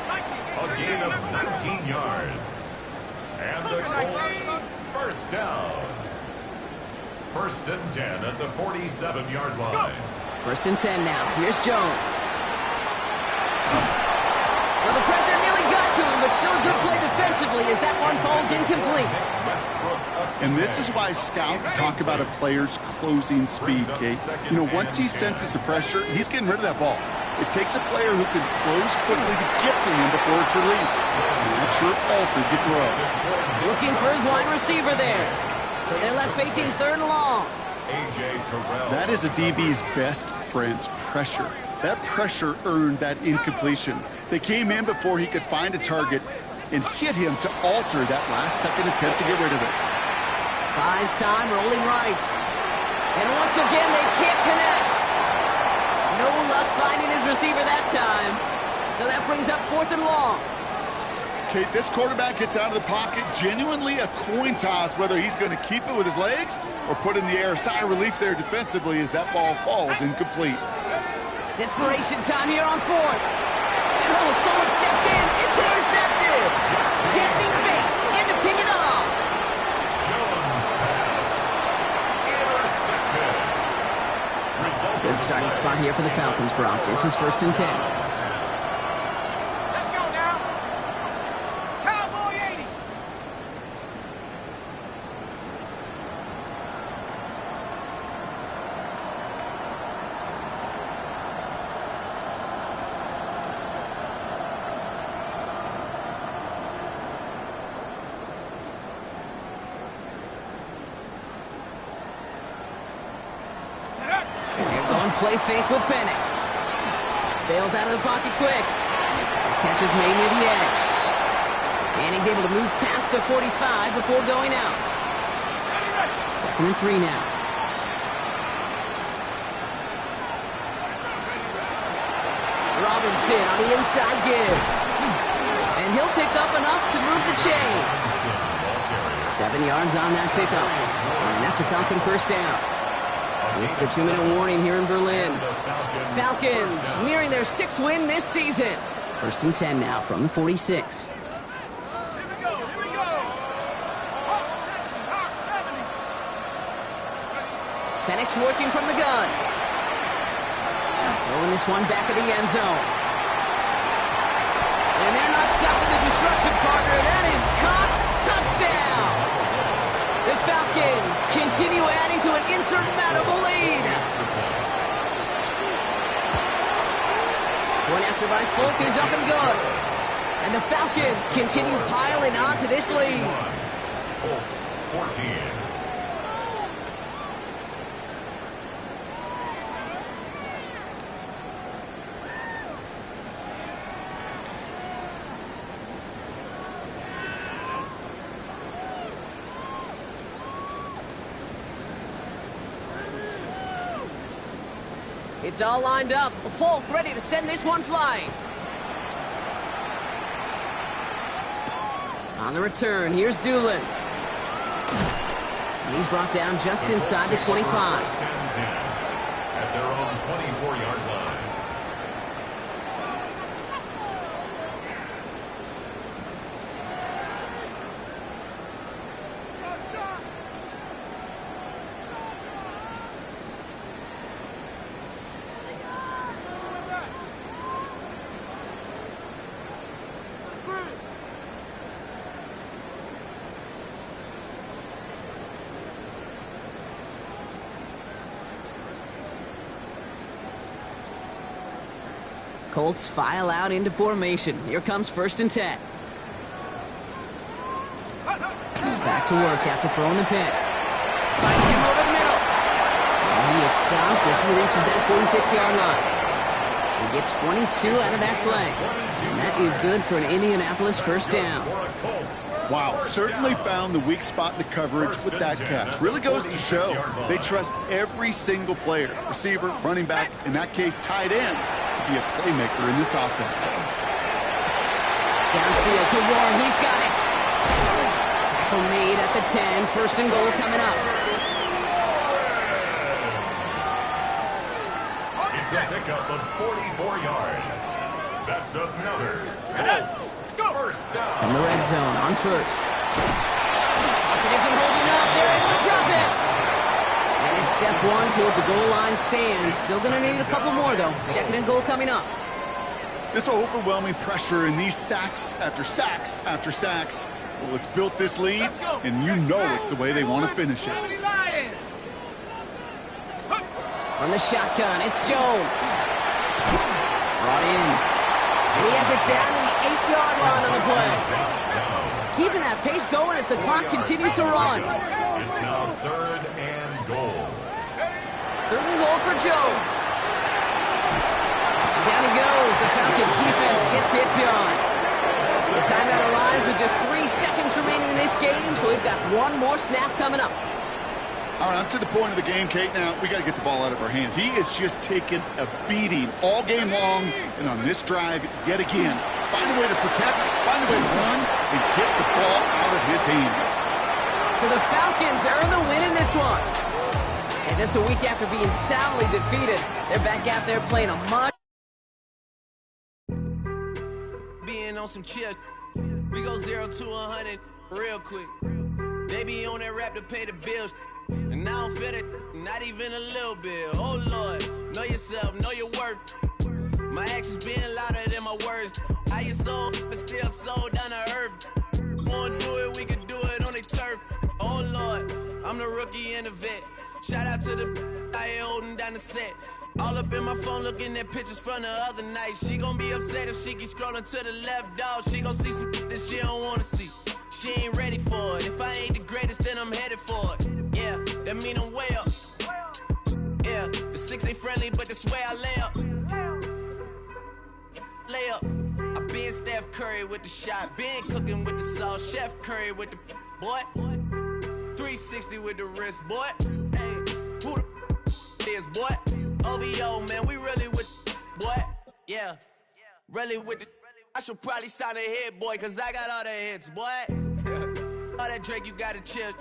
A gain of 19 yards. And the Colts, first down. First and 10 at the 47-yard line. First and 10 now. Here's Jones. Well, the pressure nearly got to him, but still a good play defensively as that one falls incomplete. And this is why scouts talk about a player's closing speed, Kate. You know, once he senses the pressure, he's getting rid of that ball. It takes a player who can close quickly to get to him before it's released. And that sure altered the throw. Looking for his wide receiver there. So they're left facing third and long. That is a DB's best friend, pressure. That pressure earned that incompletion. They came in before he could find a target and hit him to alter that last-second attempt to get rid of it. Buys time, rolling right. And once again, they can't connect. No luck finding his receiver that time. So that brings up fourth and long. Kate, this quarterback gets out of the pocket, genuinely a coin toss whether he's going to keep it with his legs or put in the air. Sigh of relief there defensively as that ball falls incomplete. Desperation time here on fourth. And oh, someone stepped in. It's intercepted. Jesse Bates in to pick it off. Jones pass. Intercepted. Good starting spot here for the Falcons, Brock. This is first and 10. Let's go now. Cowboy 80. They're going play fake with Penix. Bails out of the pocket quick. Catch is made near the edge. And he's able to move past the 45 before going out. Second and 3 now. Robinson on the inside give. And he'll pick up enough to move the chains. 7 yards on that pickup. And that's a Falcon first down. With the 2-minute warning here in Berlin. Falcons nearing their 6th win this season. First and 10 now from the 46. Here we go. Hawk 70. Penix working from the gun. Throwing this one back of the end zone. And they're not stopping the destruction, partner. That is caught. Touchdown. The Falcons continue adding to an insurmountable lead. One after by Folk is up and good. And the Falcons continue piling on to this lead. Colts 14. It's all lined up. Folk ready to send this one flying. On the return, here's Doolin. And he's brought down just inside the 25. First and 10 at their own 24-yard line. Colts file out into formation. Here comes first and 10. Back to work after throwing the pick. Finds him over the middle. And he is stopped as he reaches that 46-yard line. They get 22 out of that play. And that is good for an Indianapolis first down. Wow, certainly found the weak spot in the coverage with that catch. Really goes to show they trust every single player, receiver, running back, in that case tight end, to be a playmaker in this offense. Downfield to Warren, he's got it. Tackle made at the 10, first and goal coming up. makes a pickup of 44 yards. That's another Colts first down. In the red zone on first. Pocket isn't holding up. They're able to drop it. And it's step one towards a goal line stand. Still going to need a couple more, though. Second and goal coming up. This overwhelming pressure and these sacks after sacks after sacks. Well, it's built this lead, and you know it's the way they want to finish it. From the shotgun, it's Jones. Brought in. And he has it down to the 8-yard line on the play. Keeping that pace going as the clock continues to run. It's now third and goal. Third and goal for Jones. Down he goes. The Falcons defense gets it done. The timeout arrives with just 3 seconds remaining in this game, so we've got one more snap coming up. All right, I'm to the point of the game, Kate. Now, we got to get the ball out of our hands. He is just taking a beating all game long, and on this drive, yet again, find a way to protect, find a way to run, and get the ball out of his hands. So the Falcons earn the win in this one. And just a week after being soundly defeated, they're back out there playing a much... Being on some chill, we go 0 to 100 real quick. They be on that rap to pay the bills, and I don't feel it, not even a little bit. Oh Lord, know yourself, know your worth. My actions being louder than my words. How you sold, but still sold down to earth. Wanna do it, we can do it on the turf. Oh Lord, I'm the rookie and the vet. Shout out to the I ain't holding down the set. All up in my phone looking at pictures from the other night. She gon' be upset if she keep scrolling to the left, dog. She gon' see some that she don't wanna see. She ain't ready for it. If I ain't the greatest, then I'm headed for it. Yeah, that mean I'm way up. Yeah, the 6 ain't friendly, but that's where I lay up. Lay up. I been Steph Curry with the shot. Been cooking with the sauce. Chef Curry with the boy. 360 with the wrist, boy. Hey, who the is, boy? OVO, man, we really with boy. Yeah, really with the. I should probably sign a hit, boy, cause I got all the hits, boy. All that Drake, you gotta chill.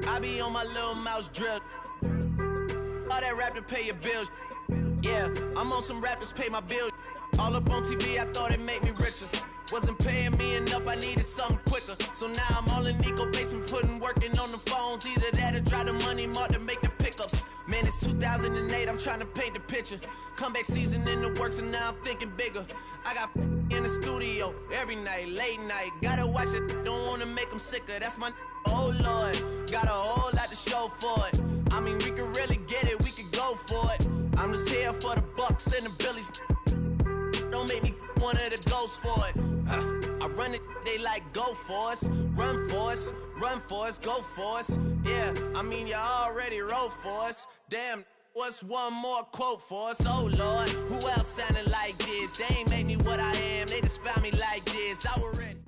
I be on my little mouse drip. All that rap to pay your bills. Yeah, I'm on some rappers pay my bills. All up on TV, I thought it made me richer. Wasn't paying me enough, I needed something quicker. So now I'm all in Nico basement, working on the phones. Either that or drive the money mark to make the pickups. Man, it's 2008, I'm trying to paint the picture. Comeback season in the works, and now I'm thinking bigger. I got in the studio every night, late night. Gotta watch it, don't wanna make them sicker. That's my oh Lord, got a whole lot to show for it. I mean, we could really get it, we could go for it. I'm just here for the Bucks and the Billies. Don't make me one of the ghosts for it. I run it, they like go for us, run for us, run for us, go for us. Yeah, I mean you already wrote for us. Damn, what's one more quote for us? Oh Lord, who else sounded like this? They ain't made me what I am, they just found me like this. I was ready.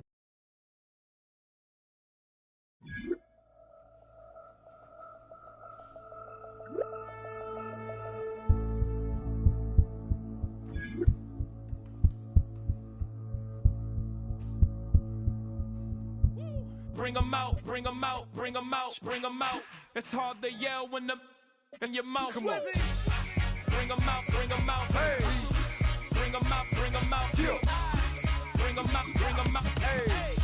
Bring 'em out, bring 'em out, bring 'em out, bring 'em out. It's hard to yell when the in your mouth. Come on. Bring 'em out, bring 'em out. Hey. Bring 'em out, bring 'em out. Yeah. Bring 'em out, bring 'em out. Hey.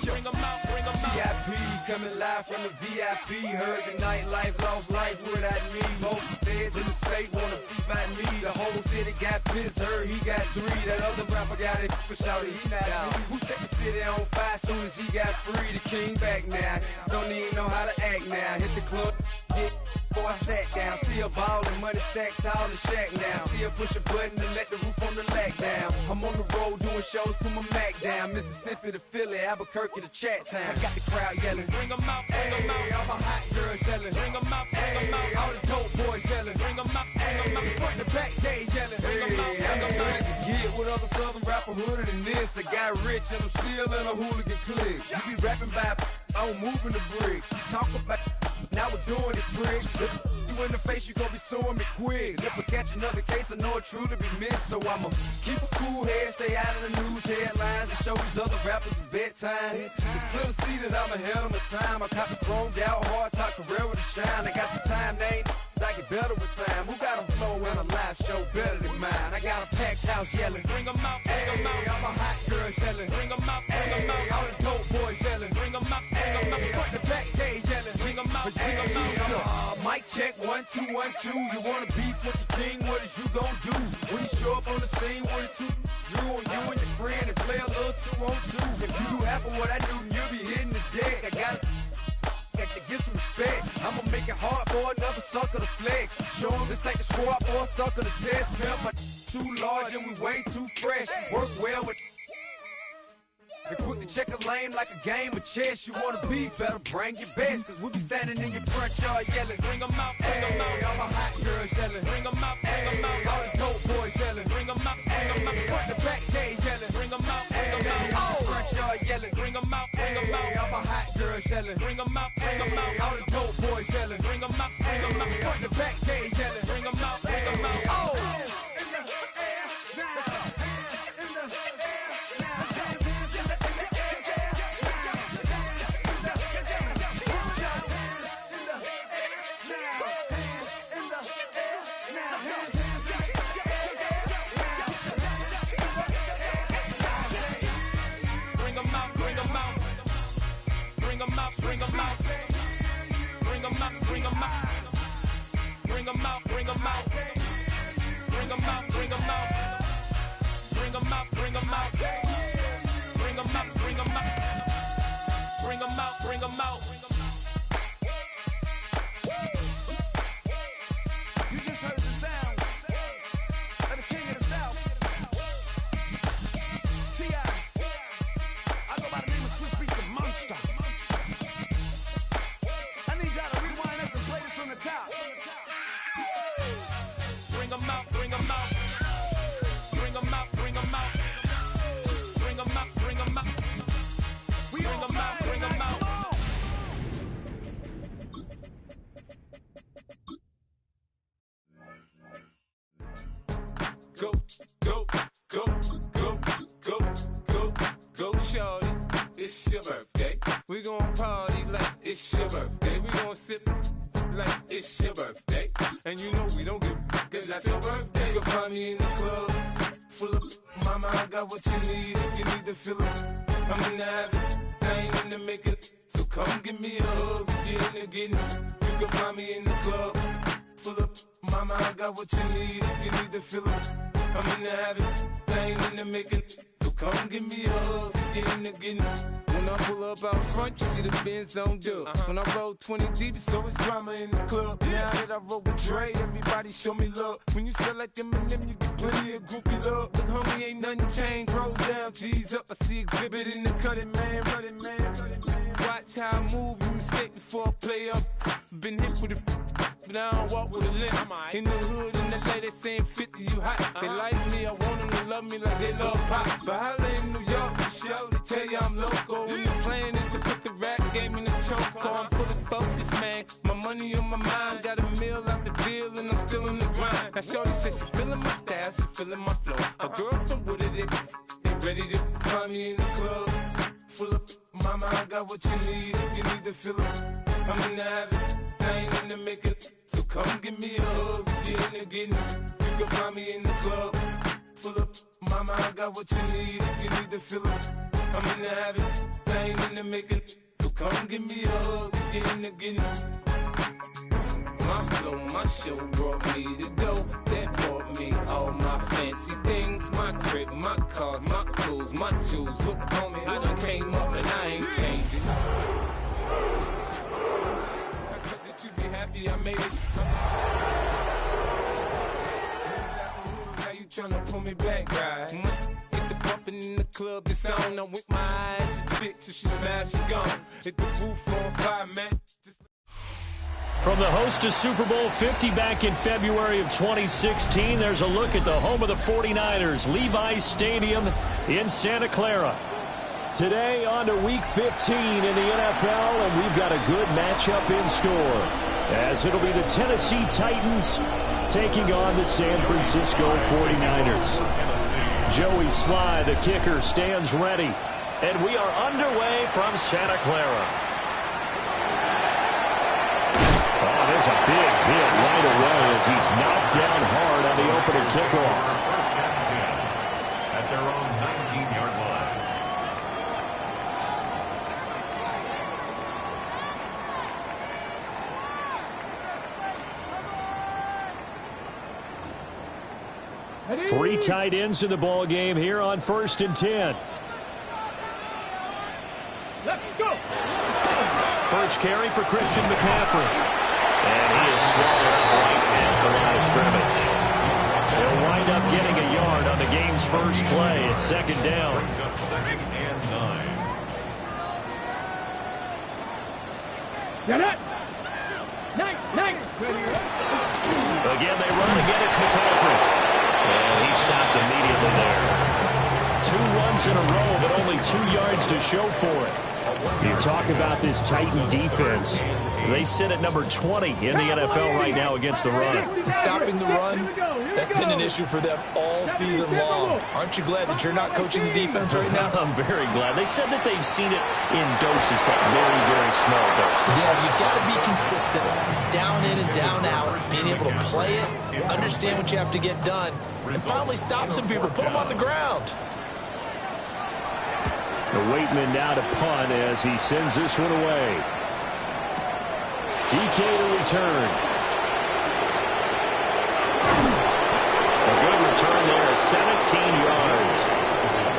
Bring 'em out, bring 'em out. VIP coming live from the VIP. Heard the nightlife, lost life without me. Most feds in the state wanna see by me. The whole city got pissed, heard he got 3. That other rapper got it, but shouted he not out. Who set the city on fire soon as he got free? The king back now, don't even know how to act now. Hit the club, hit before I sat down. Still ballin', money stacked tall in the shack now. Still push a button to let the roof on the lag down. I'm on the road doing shows, put my Mac down. Mississippi to Philly, Albuquerque to Chat Town. I got the crowd yelling. Bring 'em out, bring 'em out. All my hot girls yelling. Bring 'em out, bring 'em out. All the dope boys yelling. Bring 'em out, bring 'em out. Front the back, they yelling. Bring 'em out, bring 'em out. To get with other southern rapper hooded than this. I got rich and I'm still in a hooligan clique. You be rapping by, I'm moving the bricks. Talk about, now we're doing it, prick. You in the face, you gon' be suing me quick. If I catch another case, I know it truly be missed. So I'ma keep a cool head, stay out of the news headlines, and show these other rappers it's bedtime. It's clear to see that I'm ahead of my time. I caught the chromed out, hard top career with a shine. I got some time, they ain't I get better with time. Who got a flow and a live show clowns yelling. Bring 'em out, bring 'em out. Hey, I'm a hot girl yelling. Bring 'em out, bring 'em Hey, out. all the dope boys yelling. Bring 'em out, bring 'em out. Hey, front the back gate yelling. Bring 'em out, bring 'em out. Mic check, 1, 2, 1, 2. You wanna beef with the king? What is you gon' do? When you show up on the scene with a two Drew on you and your friend and play a little 2-on-2. If you do half of what I do, you'll be hitting the deck. I got to get some respect. I'ma make it hard for another sucker to flex. Show 'em this ain't the squad for a sucker to test. Pimp, my too large and we way too fresh. Work well with. And quick to check a lane like a game of chess. You wanna be better, bring your best. Cause we be standing in your front yard yelling. Bring 'em out, bring 'em Hey, out. all my hot girls yelling. Bring 'em out, bring 'em Hey, out. all the dope boys yelling. Bring 'em out, bring 'em out. Hey, front the back gate yelling. Bring 'em out, bring 'em Hey, out. all the front yard yelling. Bring 'em out, bring 'em Hey, all out. my hot girls yelling. Bring 'em out, bring 'em Hey, out. all the dope boys yelling. Bring 'em out, bring 'em Hey, out. front the back gate yelling. Bring 'em out, bring 'em out. Oh. Bring 'em out, bring 'em out. Bring 'em out, bring 'em out. Bring 'em out, bring 'em out. Bring 'em out, bring 'em out. Bring 'em out, bring 'em out. Bring 'em out, bring 'em out. Bring 'em out, bring 'em out. Bring 'em out, bring 'em out. You just heard the sound of the king of the South. T.I. I go by the name of Swiss Beats the Monster. I need y'all to rewind this and play this from the top. Bring 'em out, bring 'em out. Bring 'em out, bring 'em out. Bring 'em out, bring 'em out. We Bring 'em out, bring 'em out. Go, go, go, go, go, go, go, shorty. It's your birthday. We gon' party like it's your birthday. We gon' sip like it's your birthday. And you know we don't give cause that's your birthday. You'll find me in the club full of mama, I got what you need if you need to fill it. I'm in the habit, I ain't in the make it. So come give me a hug if you're in the getting. You can find me in the club full of mama, I got what you need if you need to fill it. I'm in the habit, I ain't in the make it. So come give me a hug if you're in the getting. When I pull up out front, you see the Benz on dub. When I roll 20 deep, it's always drama in the club. Now that I roll with Dre, everybody show me love. When you sell like them and them, you get plenty of groupie love. Look, homie, ain't nothing changed. Rolls down, G's up. I see exhibit in the cutting, man. Running, man. Watch how I move, you mistake before I play up. Been hit with a but I don't walk with a limp. In the hood, in the LA, they saying 50, you hot. They like me, I want them to love me like they love pop. But holla in New York, show to tell you I'm local. When the plan is to put the rap game in the choke. I'm fully focused, man. My money on my mind, got a meal out the deal, and I'm still in the grind. Now shorty says she feeling my style, she feeling my flow. A girl from Wooded, they ready to find me in the club. Full of mama, I got what you need if you need to fill it. I'm in the habit, I ain't in the make it. So come give me a hug, get in the getting. You can find me in the club. Full of mama, I got what you need if you need to fill it. I'm in the habit, I ain't in the make it. So come give me a hug, get in the getting. My flow, my show brought me to go. That brought me all my fancy things. My crib, my cars, my clothes, my jewels. Look, homie, I done came up and I ain't changing. Did you be happy I made it? Now you tryna pull me back, right? Hit the bumpin' in the club, it's on. I'm with my eyes to chicks. If she smash, she gone. Hit the roof on fire, man. From the host to Super Bowl 50 back in February of 2016, there's a look at the home of the 49ers, Levi's Stadium in Santa Clara. Today on to Week 15 in the NFL, and we've got a good matchup in store, as it'll be the Tennessee Titans taking on the San Francisco 49ers. Joey Sly, the kicker, stands ready, and we are underway from Santa Clara. Oh, there's a big hit right away as he's knocked down hard on the opening kickoff. their own 19-yard line. Three tight ends in the ball game here on 1st and 10. Let's go. First carry for Christian McCaffrey. And he is swallowed up right at the line of scrimmage. They'll wind up getting a yard on the game's first play. It's 2nd down. Brings up 2nd and 9. Get it. Nice. Again, they run again. It's McCaffrey. And he stopped immediately there. 2 runs in a row, but only 2 yards to show for it. You talk about this Titan defense. They sit at number 20 in the NFL right now against the run. Stopping the run, that's been an issue for them all season long. Aren't you glad that you're not coaching the defense right now? I'm very glad. They said that they've seen it in doses, but very, very small doses. Yeah, you've got to be consistent. It's down in and down out, being able to play it, understand what you have to get done, and finally stop some people, put them on the ground. The Waitman now to punt as he sends this one away. DK to return. A good return there, 17 yards.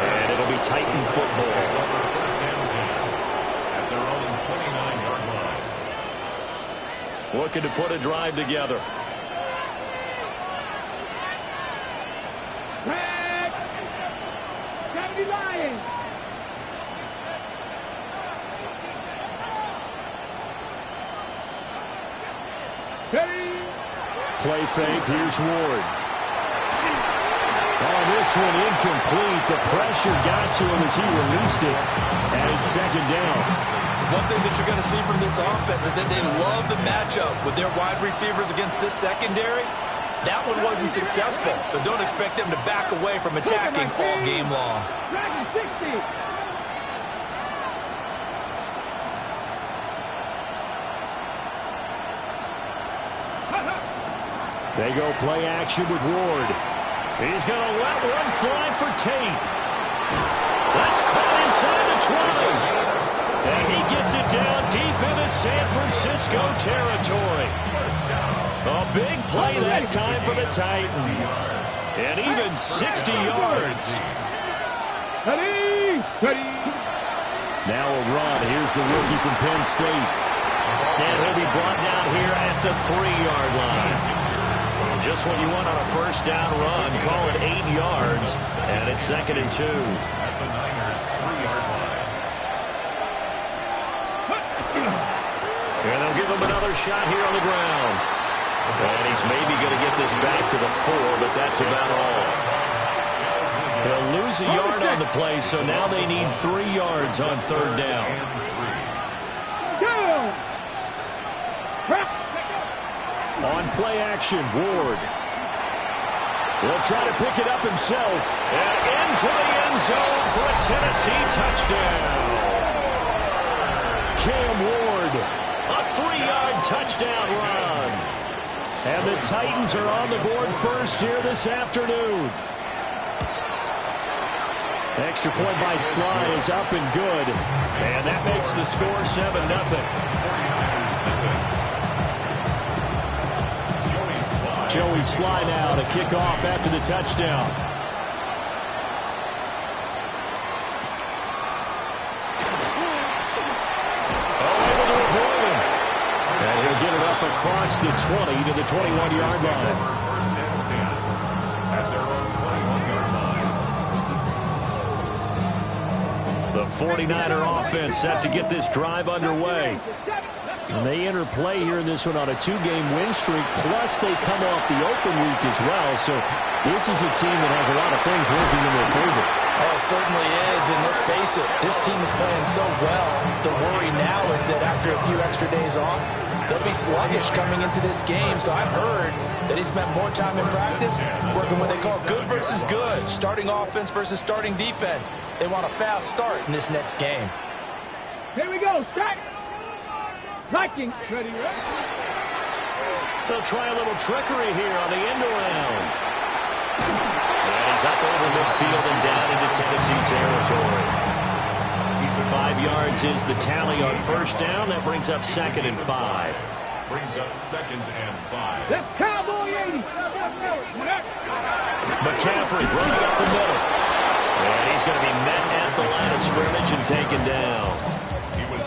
And it'll be Titan football. First and 10 at their own 29-yard line. Looking to put a drive together. Track. Gotta be lying. Play fake, here's Ward. Oh, this one incomplete. The pressure got to him as he released it. And it's 2nd down. One thing that you're going to see from this offense is that they love the matchup with their wide receivers against this secondary. That one wasn't successful, but don't expect them to back away from attacking all game long. Dragon 60. They go play action with Ward. He's going to let one fly for Tate. That's caught inside the 20. And he gets it down deep into San Francisco territory. A big play that time for the Titans. And even 60 yards. Ready. Now a run. Here's the rookie from Penn State. And he'll be brought down here at the 3-yard line. Just what you want on a first down run. Call it 8 yards. And it's 2nd and 2. At the Niners' 3-yard line. And they'll give him another shot here on the ground. And he's maybe going to get this back to the 4, but that's about all. He'll lose a yard on the play, so now they need 3 yards on 3rd down. On play action, Ward. He'll try to pick it up himself. And into the end zone for a Tennessee touchdown. Cam Ward, a 3-yard touchdown run. And the Titans are on the board first here this afternoon. Extra point by Sly is up and good. And that makes the score 7-0. Joey Sly now to kick off after the touchdown. Oh, able to avoid him. And he'll get it up across the 20 to the 21-yard line. First and 10 at their own 21-yard line. The 49er offense set to get this drive underway. And they enter play here in this one on a 2-game win streak, plus they come off the open week as well. So this is a team that has a lot of things working in their favor. Oh, it certainly is, and let's face it, this team is playing so well. The worry now is that after a few extra days off, they'll be sluggish coming into this game. So I've heard that he spent more time in practice working what they call good versus good, starting offense versus starting defense. They want a fast start in this next game. Here we go, strike. Vikings, ready. They'll try a little trickery here on the end around. And he's up over midfield and down Tennessee territory. 5 yards is the tally on first down. That brings up 2nd and 5. Brings up 2nd and 5. That's Cowboy 80. McCaffrey running up the middle. And he's going to be met at the line of scrimmage and taken down.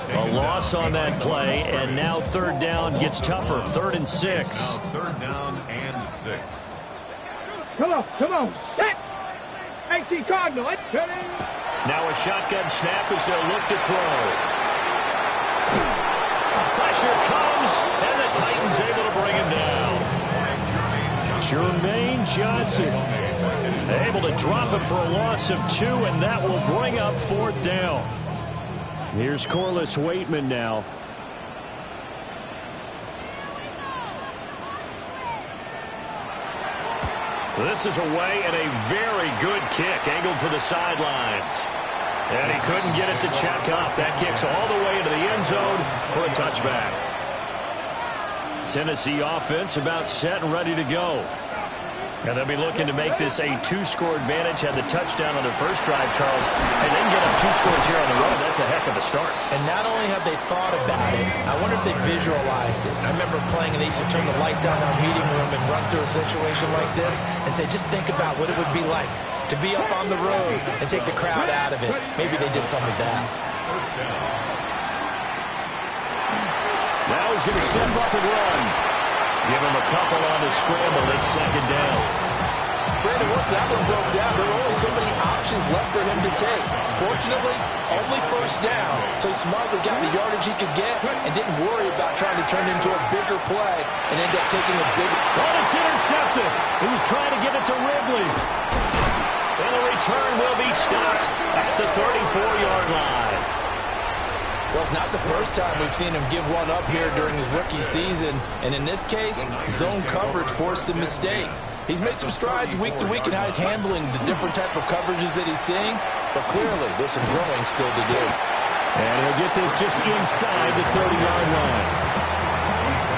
A loss on that play, and now 3rd down gets tougher. 3rd and 6. Now 3rd down and 6. Come on, set. 18 Cardinal. Now a shotgun snap as they'll look to throw. Pressure comes, and the Titans able to bring him down. Jermaine Johnson able to drop him for a loss of 2, and that will bring up 4th down. Here's Corliss Waitman now. This is away, and a very good kick angled for the sidelines. And he couldn't get it to check up. That kicks all the way into the end zone for a touchback. Tennessee offense about set and ready to go. And they'll be looking to make this a 2-score advantage. Had the touchdown on their first drive, Charles. And they can get up 2 scores here on the road. That's a heck of a start. And not only have they thought about it, I wonder if they visualized it. I remember playing, and they used to turn the lights out in our meeting room and run through a situation like this and say, just think about what it would be like to be up on the road and take the crowd out of it. Maybe they did some of that. First down. Now he's going to step up and run. Give him a couple on the scramble. It's 2nd down. Brandon, once that one broke down, there were only so many options left for him to take. Fortunately, only first down, so he smartly got the yardage he could get and didn't worry about trying to turn it into a bigger play and end up taking a big... Oh, it's intercepted. He was trying to get it to Ridley. And the return will be stopped at the 34-yard line. Well, it's not the first time we've seen him give one up here during his rookie season. And in this case, zone coverage forced the mistake. He's made some strides week to week in how he's handling the different type of coverages that he's seeing. But clearly, there's some growing still to do. And he'll get this just inside the 30-yard line.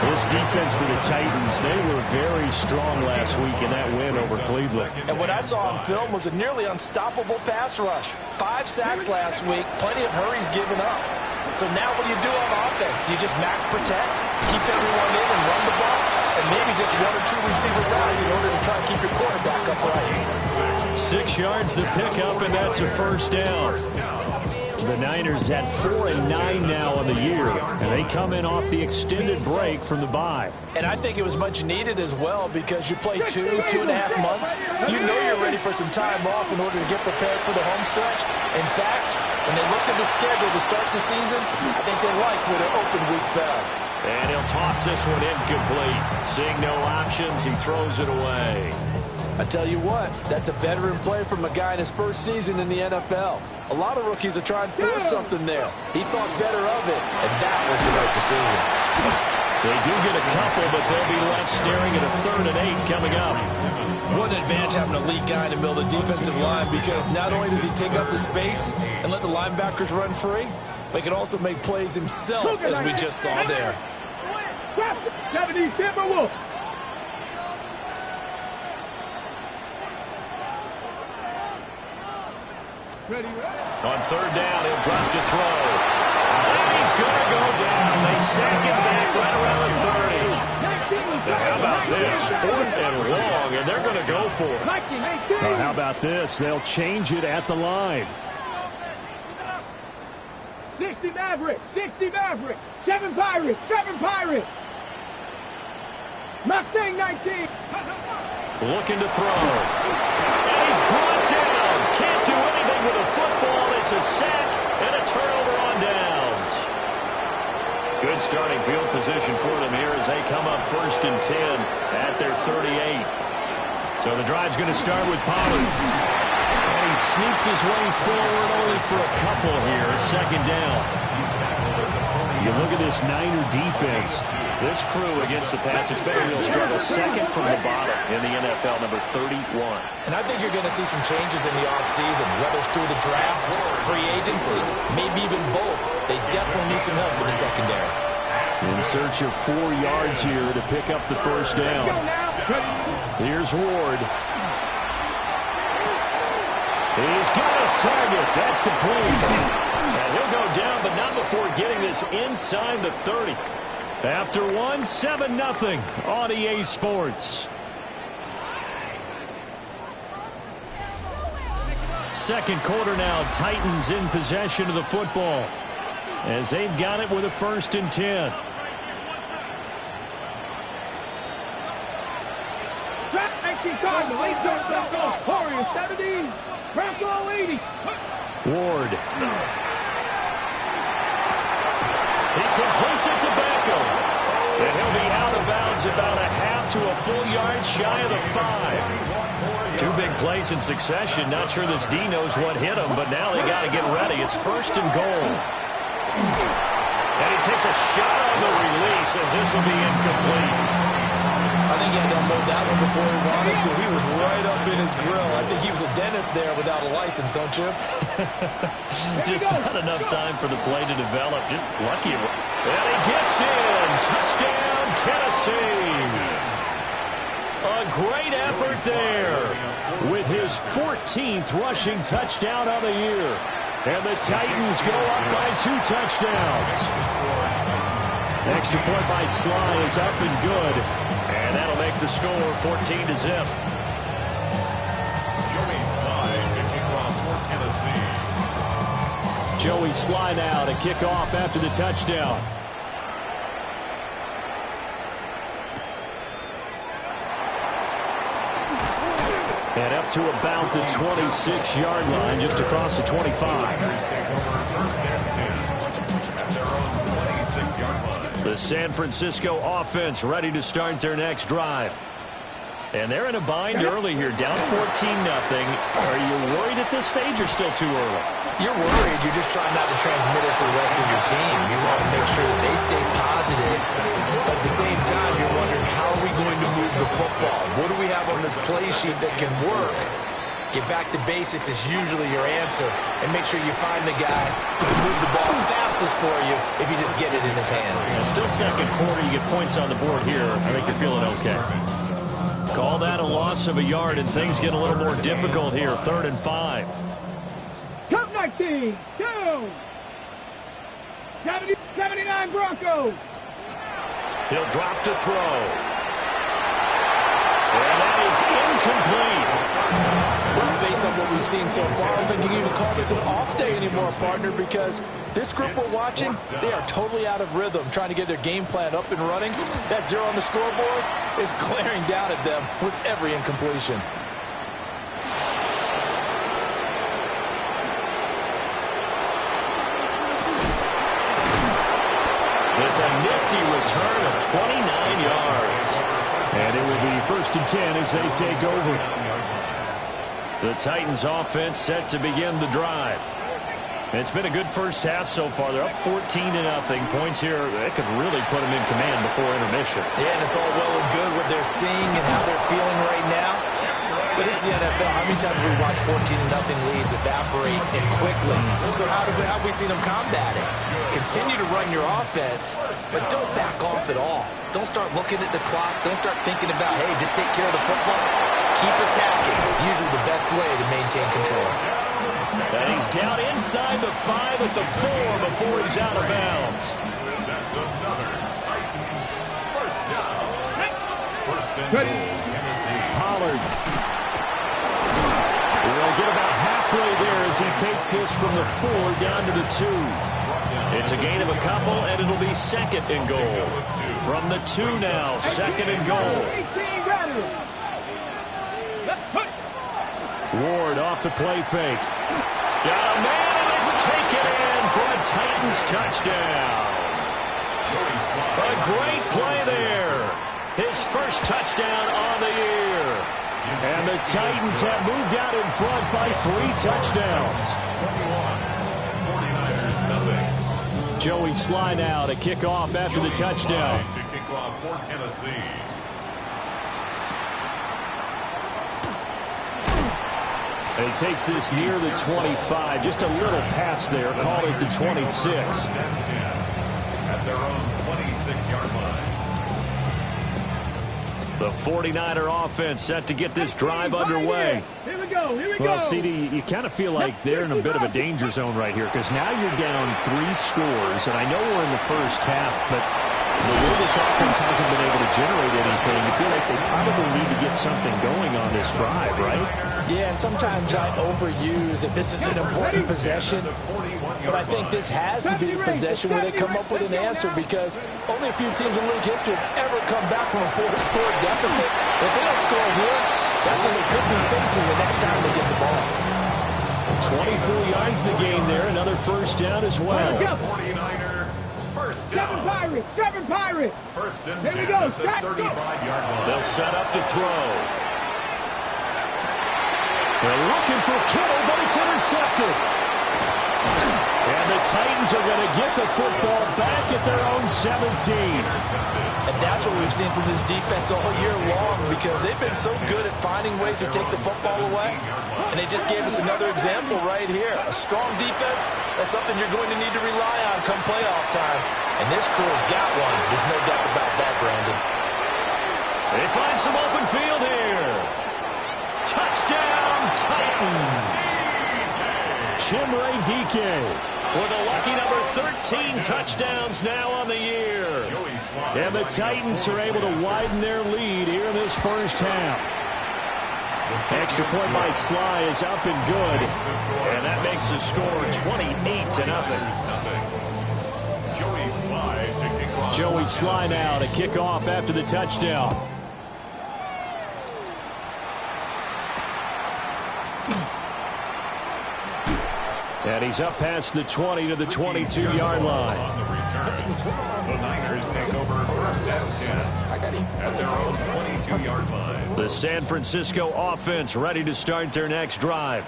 This defense for the Titans, they were very strong last week in that win over Cleveland. And what I saw on film was a nearly unstoppable pass rush. 5 sacks last week, plenty of hurries given up. So now what do you do on offense? You just max protect, keep everyone in and run the ball, and maybe just 1 or 2 receiver routes in order to try and keep your quarterback upright. 6 yards the pickup, and that's a first down. The Niners had 4-9 now on the year, and they come in off the extended break from the bye. And I think it was much needed as well because you play 2.5 months. You know you're ready for some time off in order to get prepared for the home stretch. In fact, when they looked at the schedule to start the season, I think they liked where their open week fell. And he'll toss this one incomplete. Seeing no options, he throws it away. I tell you what, that's a veteran play from a guy in his first season in the NFL. A lot of rookies are trying to force something there. He thought better of it, and that was the right decision. They do get a couple, but they'll be left staring at a 3rd and 8 coming up. What an advantage having an elite guy in the middle of the defensive line, because not only does he take up the space and let the linebackers run free, but he can also make plays himself, as we just saw there. 70 Timberwolves. On 3rd down, he'll drop to throw. And he's going to go down. They sack him back right around the 30. Now, how about this? 4th and long, and they're going to go for it. Now, how about this? They'll change it at the line. 60 Mavericks, 60 Mavericks, 7 Pirates, 7 Pirates. Mustang 19. Looking to throw. And he's brought down. Can't do anything with a football. It's a sack and a turnover on downs. Good starting field position for them here as they come up 1st and 10 at their 38. So the drive's going to start with Pollard. And he sneaks his way forward only for a couple here. 2nd down. You look at this Niner defense. This crew against the pass, it's been a real struggle. 2nd from the bottom in the NFL, number 31. And I think you're going to see some changes in the offseason, whether it's through the draft, free agency, maybe even both. They definitely need some help in the secondary. In search of 4 yards here to pick up the first down. Here's Ward. He's got his target. That's complete. And he'll go down, but not before getting this inside the 30. After one, 7-0 on EA Sports. Second quarter now, Titans in possession of the football as they've got it with a 1st and 10. Cardinal, 8 Bronco, Warriors 70, Bronco 80. Ward. He completes it to Beckham. And he'll be out of bounds about a half to a full yard shy of the 5. 2 big plays in succession. Not sure this D knows what hit him, but now they got to get ready. It's 1st and goal. And he takes a shot on the release as this will be incomplete. I think he had to unload that one before he wanted to. He was right up in his grill. I think he was a dentist there without a license, don't you? Just not enough time for the play to develop. Just lucky. And he gets in. Touchdown, Tennessee. A great effort there with his 14th rushing touchdown of the year. And the Titans go up by 2 touchdowns. Extra point by Sly is up and good. And that'll make the score 14-0. Joey Sly to kick off for Tennessee. Joey Sly now to kick off after the touchdown. And up to about the 26-yard line, just across the 25. The San Francisco offense ready to start their next drive. And they're in a bind early here, down 14-0. Are you worried at this stage or still too early? You're worried. You're just trying not to transmit it to the rest of your team. You want to make sure that they stay positive. But at the same time, you're wondering, how are we going to move the football? What do we have on this play sheet that can work? Get back to basics is usually your answer. And make sure you find the guy who can move the ball fastest for you if you just get it in his hands. Yeah, still second quarter. You get points on the board here. I think you're feeling okay. Call that a loss of a yard, and things get a little more difficult here. 3rd and 5. Count 19, 2. 79 Broncos. He'll drop to throw. And that is incomplete. Well, based on what we've seen so far, I don't think you can even call this an off day anymore, partner, because this group we're watching, they are totally out of rhythm, trying to get their game plan up and running. That 0 on the scoreboard is glaring down at them with every incompletion. It's a nifty return of 29 yards. And it will be 1st and 10 as they take over. The Titans offense set to begin the drive. It's been a good first half so far. They're up 14-0. Points here, that could really put them in command before intermission. Yeah, and it's all well and good what they're seeing and how they're feeling right now. But this is the NFL. How many times have we watched 14-0 leads evaporate and quickly? So how have we seen them combat it? Continue to run your offense, but don't back off at all. Don't start looking at the clock. Don't start thinking about, hey, just take care of the football. Keep attacking. Usually the best way to maintain control. And he's down inside the 5 at the 4 before he's out of bounds. That's another Titans first down. 1st and goal, Tennessee. Pollard. We'll get about halfway there as he takes this from the 4 down to the 2. It's a gain of a couple, and it'll be 2nd and goal. From the 2 now, 2nd and goal. Ward off the play fake. Got a man, and it's taken in for a Titans touchdown. A great play there. His first touchdown on the year. And the Titans have moved out in front by 3 touchdowns. 49ers, nothing. Joey Sly now to kick off after the touchdown. To kick off for Tennessee. He takes this near the 25. Just a little pass there. Call it the 26. At their own 26-yard line. The 49er offense set to get this drive underway. Here we Well, CD, you kind of feel like they're in a bit of a danger zone right here because now you're down 3 scores, and I know we're in the first half, but the way this offense hasn't been able to generate anything, you feel like they probably need to get something going on this drive, right? Yeah, and sometimes I overuse that this is an important possession, but I think this has to be the possession where they come up with an answer because only a few teams in league history have ever come back from a 4-score deficit. If they don't score here, that's what they could be facing the next time they get the ball. 24 yards to gain there. Another first down as well. 49er, first down. Seven Pirate. First and Here we 10 go. at the 35-yard line. They'll set up to throw. They're looking for Kittle, but it's intercepted. And the Titans are going to get the football back at their own 17. And that's what we've seen from this defense all year long because they've been so good at finding ways to take the football away. And they just gave us another example right here. A strong defense, that's something you're going to need to rely on come playoff time. And this crew's got one. There's no doubt about that, Brandon. They find some open field here. Touchdown, Titans. Chimere Dike with a lucky number 13 touchdowns now on the year. And the Titans are able to widen their lead here in this first half. Extra point by Sly is up and good. And that makes the score 28-0. Joey Sly now to kick off after the touchdown. And he's up past the 20 to the 22-yard line. On the return, the Niners take over first and 10 at their own 22-yard line. The San Francisco offense ready to start their next drive.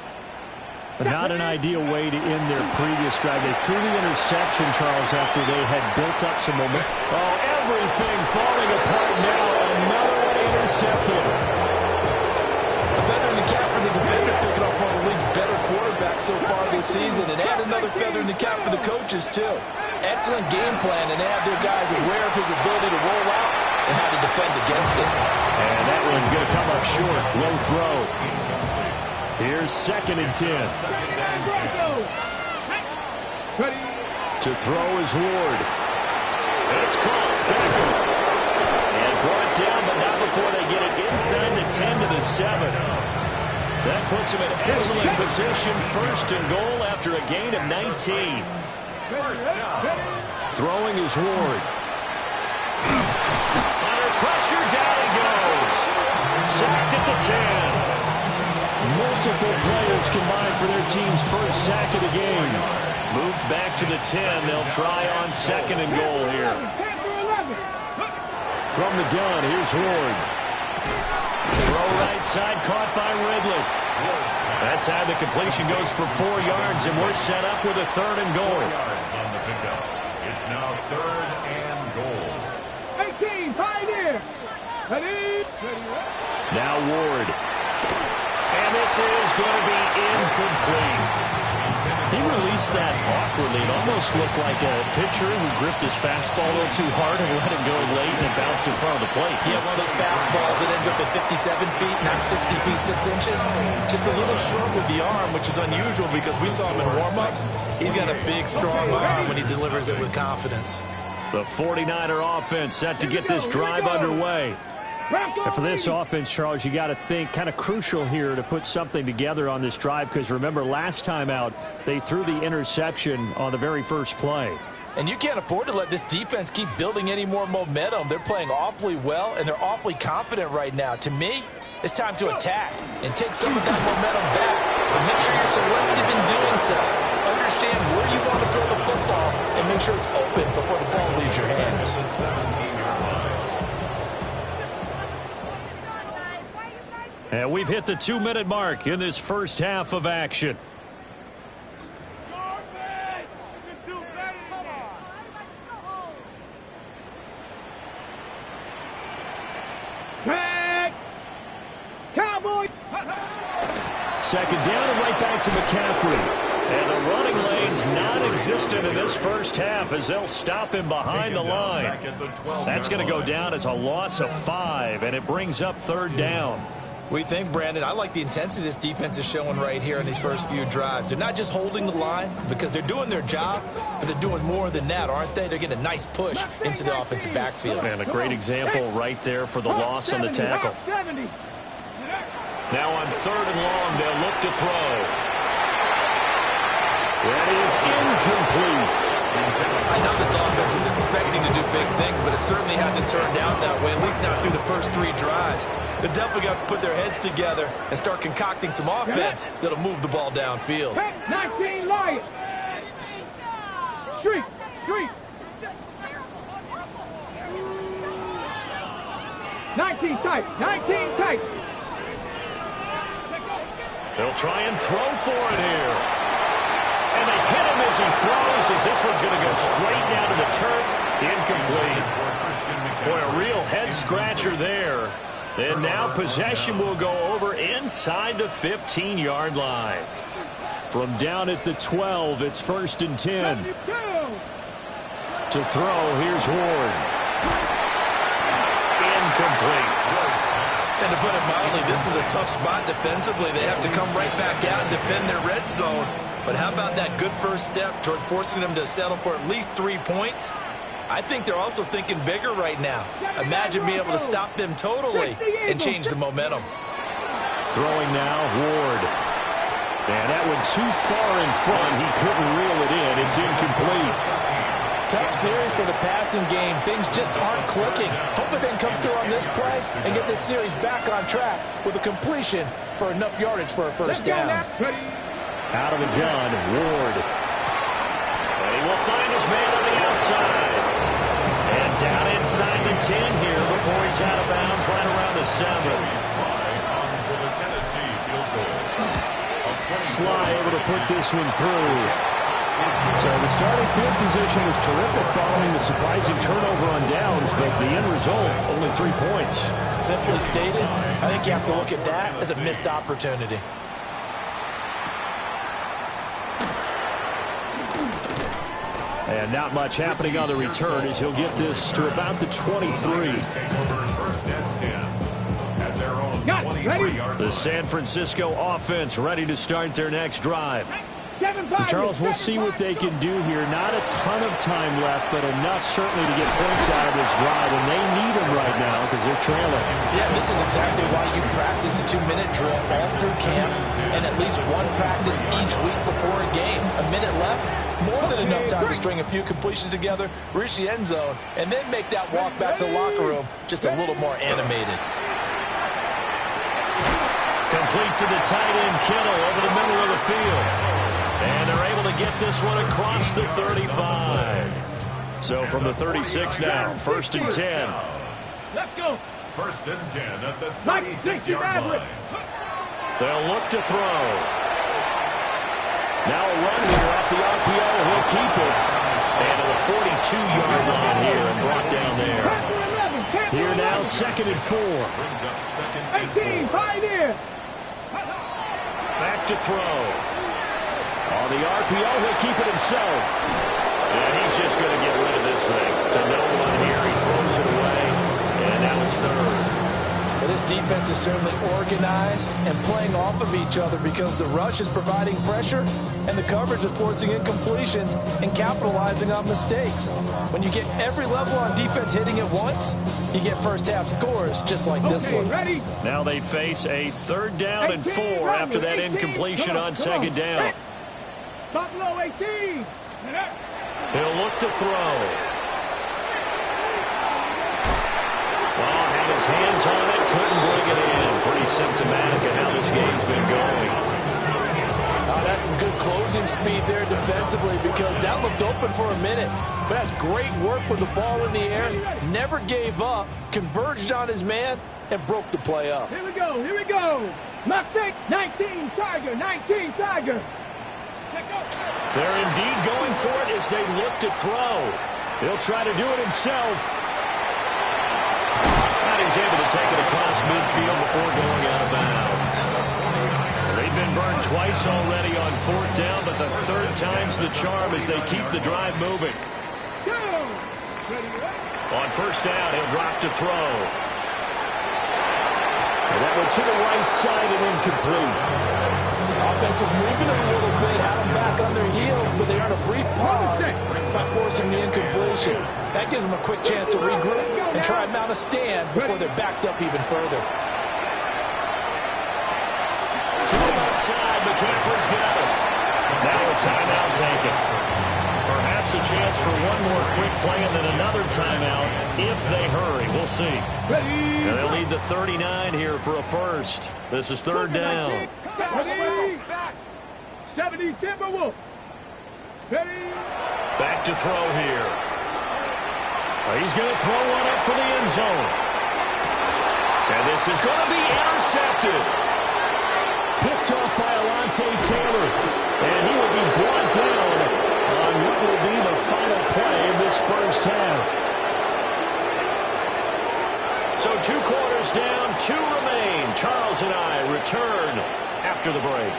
But not an ideal way to end their previous drive. They threw the interception, Charles, after they had built up some momentum. Oh, everything falling apart now. Another one intercepted. A feather in the cap for the defender, picking off one of the league's better quarterbacks so far this season, and add another feather in the cap for the coaches, too. Excellent game plan, and they have their guys aware of his ability to roll out and how to defend against it. And that one going to come up short. Low throw. Here's 2nd and 10. To throw is Ward. It's caught. And brought down, but not before they get it inside the 10 to the 7. That puts him in excellent position. 1st and goal after a gain of 19. Throwing is Ward. Under pressure, down he goes. Sacked at the 10. Multiple players combined for their team's first sack of the game. Moved back to the 10. They'll try on 2nd and goal here. From the gun, here's Ward. Throw right side, caught by Ridley. That time the completion goes for 4 yards, and we're set up with a 3rd and goal. 4 yards on the pickup. It's now 3rd and goal. 18, Pioneer. Ready? Now Ward. And this is going to be incomplete. He released that awkwardly. It almost looked like a pitcher who gripped his fastball a little too hard and let it go late and it bounced in front of the plate. Yeah, one of those fastballs that ends up at 57 feet, not 60 feet, 6 inches. Just a little short with the arm, which is unusual because we saw him in warm-ups. He's got a big, strong arm when he delivers it with confidence. The 49er offense set to get this drive underway. And for this offense, Charles, you got to think kind of crucial here to put something together on this drive because remember last time out they threw the interception on the very first play. And you can't afford to let this defense keep building any more momentum. They're playing awfully well, and they're awfully confident right now. To me, it's time to attack and take some of that momentum back. But make sure you're selective in doing so. Understand where you want to throw the football and make sure it's open before the ball leaves your hands. And we've hit the 2-minute mark in this first half of action. Cowboy. 2nd down and right back to McCaffrey. And the running lane's non-existent in this first half as they'll stop him behind the line. That's going to go down as a loss of 5, and it brings up 3rd down. What do you think, Brandon? I like the intensity this defense is showing right here in these first few drives. They're not just holding the line because they're doing their job, but they're doing more than that, aren't they? They're getting a nice push into the offensive backfield. And a great example right there for the loss on the tackle. Now on 3rd and long, they'll look to throw. That is incomplete. I know this offense was expecting to do big things, but it certainly hasn't turned out that way, at least not through the first 3 drives. They're definitely going to have to put their heads together and start concocting some offense that'll move the ball downfield. 19 Lions. Street. 19 tight. 19 tight. They'll try and throw for it here. And they hit him as he throws, as this one's going to go straight down to the turf. Incomplete. Boy, a real head-scratcher there. And now possession will go over inside the 15-yard line. From down at the 12, it's 1st and 10. To throw, here's Ward. Incomplete. And to put it mildly, this is a tough spot defensively. They have to come right back out and defend their red zone. But how about that good first step towards forcing them to settle for at least 3 points? I think they're also thinking bigger right now. Imagine being able to stop them totally and change the momentum. Throwing now, Ward. And that one too far in front. He couldn't reel it in. It's incomplete. Tough series for the passing game. Things just aren't clicking. Hoping they can come through on this play and get this series back on track with a completion for enough yardage for a first down. Out of the gun, Ward. And he will find his man on the outside. And down inside the 10 here before he's out of bounds right around the 7. Sly able to put this one through. So the starting field position was terrific following the surprising turnover on downs, but the end result, only 3 points. Simply stated, I think you have to look at that as a missed opportunity. And not much happening on the return as he'll get this to about the 23. The San Francisco offense ready to start their next drive. And Charles, we'll see what they can do here. Not a ton of time left, but enough certainly to get points out of this drive. And they need them right now because they're trailing. Yeah, this is exactly why you practice a 2-minute drill all through camp and at least one practice each week before a game. A minute left, more than enough time to string a few completions together, reach the end zone, and then make that walk back to the locker room just a little more animated. Complete to the tight end, Kittle, over the middle of the field. And they're able to get this one across the 35. So from the 36 now, 1st and 10. Let's go. 1st and 10 at the 36-yard line. They'll look to throw. Now a run here off the RPO. He'll keep it. And to the 42-yard line here and brought down there. Here now, 2nd and 4. Brings up 2nd and 4. 18, pioneer. Back to throw. On the RPO, he'll keep it himself. And he's just going to get rid of this thing. To no one here, he throws it away. And now it's 3rd. Well, this defense is certainly organized and playing off of each other because the rush is providing pressure and the coverage is forcing incompletions and capitalizing on mistakes. When you get every level on defense hitting at once, you get first half scores just like this one. Ready? Now they face a 3rd down and 4 after that incompletion on 2nd down. Buffalo 18. He'll look to throw. Well, had his hands on it, couldn't bring it in. Pretty symptomatic of how this game's been going. That's some good closing speed there defensively because that looked open for a minute. But that's great work with the ball in the air. Never gave up, converged on his man, and broke the play up. Here we go. Here we go. Mistake. 19 Tiger. 19 Tiger. They're indeed going for it as they look to throw. He'll try to do it himself. And he's able to take it across midfield before going out of bounds. They've been burned twice already on 4th down, but the 3rd time's the charm as they keep the drive moving. On 1st down, he'll drop to throw. And that went to the right side and incomplete. Offense is moving a little bit, had them back on their heels, but they earn a brief pause by forcing the incompletion. That gives them a quick chance to regroup and try and mount a stand before they're backed up even further. To the left side, McCaffrey's got it. Now a timeout taken. Perhaps a chance for one more quick play and then another timeout if they hurry. We'll see. And they'll need the 39 here for a first. This is third down. 70 Timberwolves. Back to throw here. He's going to throw one up for the end zone. And this is going to be intercepted. Picked off by Alontae Taylor. And he will be brought down on what will be the final play of this first half. So 2 quarters down, 2 remain. Charles and I return after the break.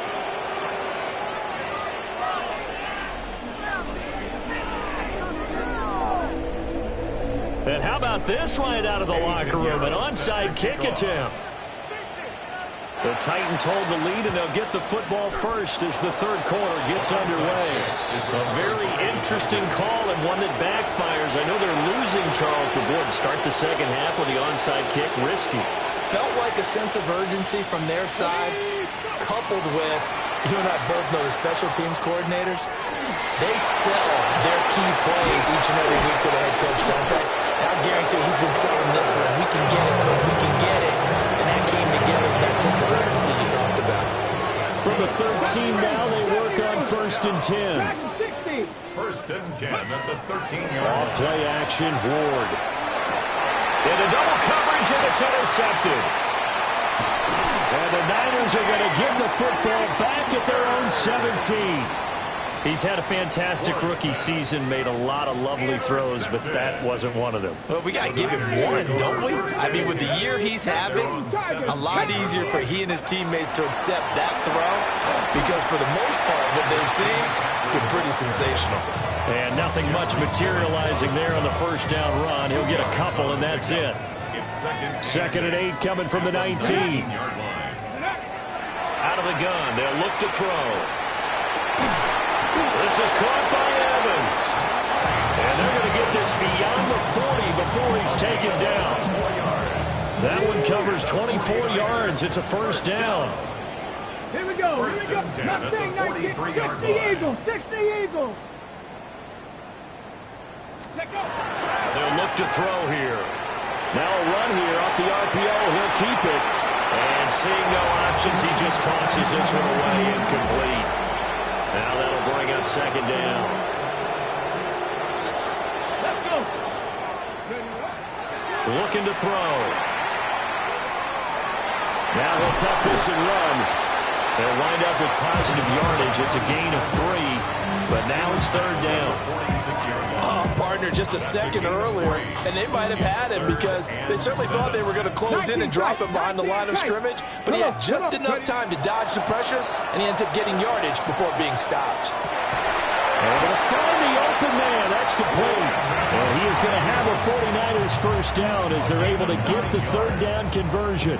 And how about this right out of the locker room? An onside kick attempt. The Titans hold the lead, and they'll get the football first as the third quarter gets underway. A very interesting call and one that backfires. I know they're losing, Charles, but boy, to start the second half with the onside kick, risky. Felt like a sense of urgency from their side, coupled with, you and I both know the special teams coordinators, they sell their key plays each and every week to the head coach, don't they? And I guarantee he's been selling this one. We can get it, coach, we can get it. And that came together with that sense of urgency you talked about. From the 13 now, they work on 1st and 10. 1st and 10 at the 13-yard All line. play action, Ward. Into double coverage, and it's intercepted. And the Niners are going to give the football back at their own 17. He's had a fantastic rookie season, made a lot of lovely throws, but that wasn't one of them. Well, we got to give him one, don't we? I mean, with the year he's having, a lot easier for he and his teammates to accept that throw, because for the most part, what they've seen, it's been pretty sensational. And nothing much materializing there on the first down run. He'll get a couple, and that's it. Second and 8 coming from the 19. Out of the gun, they'll look to throw. This is caught by Evans. And they're going to get this beyond the 40 before he's taken down. That one covers 24 yards. It's a first down. Here we go. First and 10 at the 43-yard line. 60 Eagles. They'll look to throw here. Now a run here off the RPO. He'll keep it. And seeing no options, he just tosses this one away, incomplete. Now that'll bring up second down. Let's go. Looking to throw. Now he'll tuck this and run. They'll wind up with positive yardage. It's a gain of 3, but now it's third down. Oh, partner, just a second earlier, and they might have had him because they certainly thought they were going to close in and drop him behind the line of scrimmage, but he had just enough time to dodge the pressure, and he ends up getting yardage before being stopped. They're going to find the open man. That's complete. And he is going to have a 49ers first down as they're able to get the third down conversion.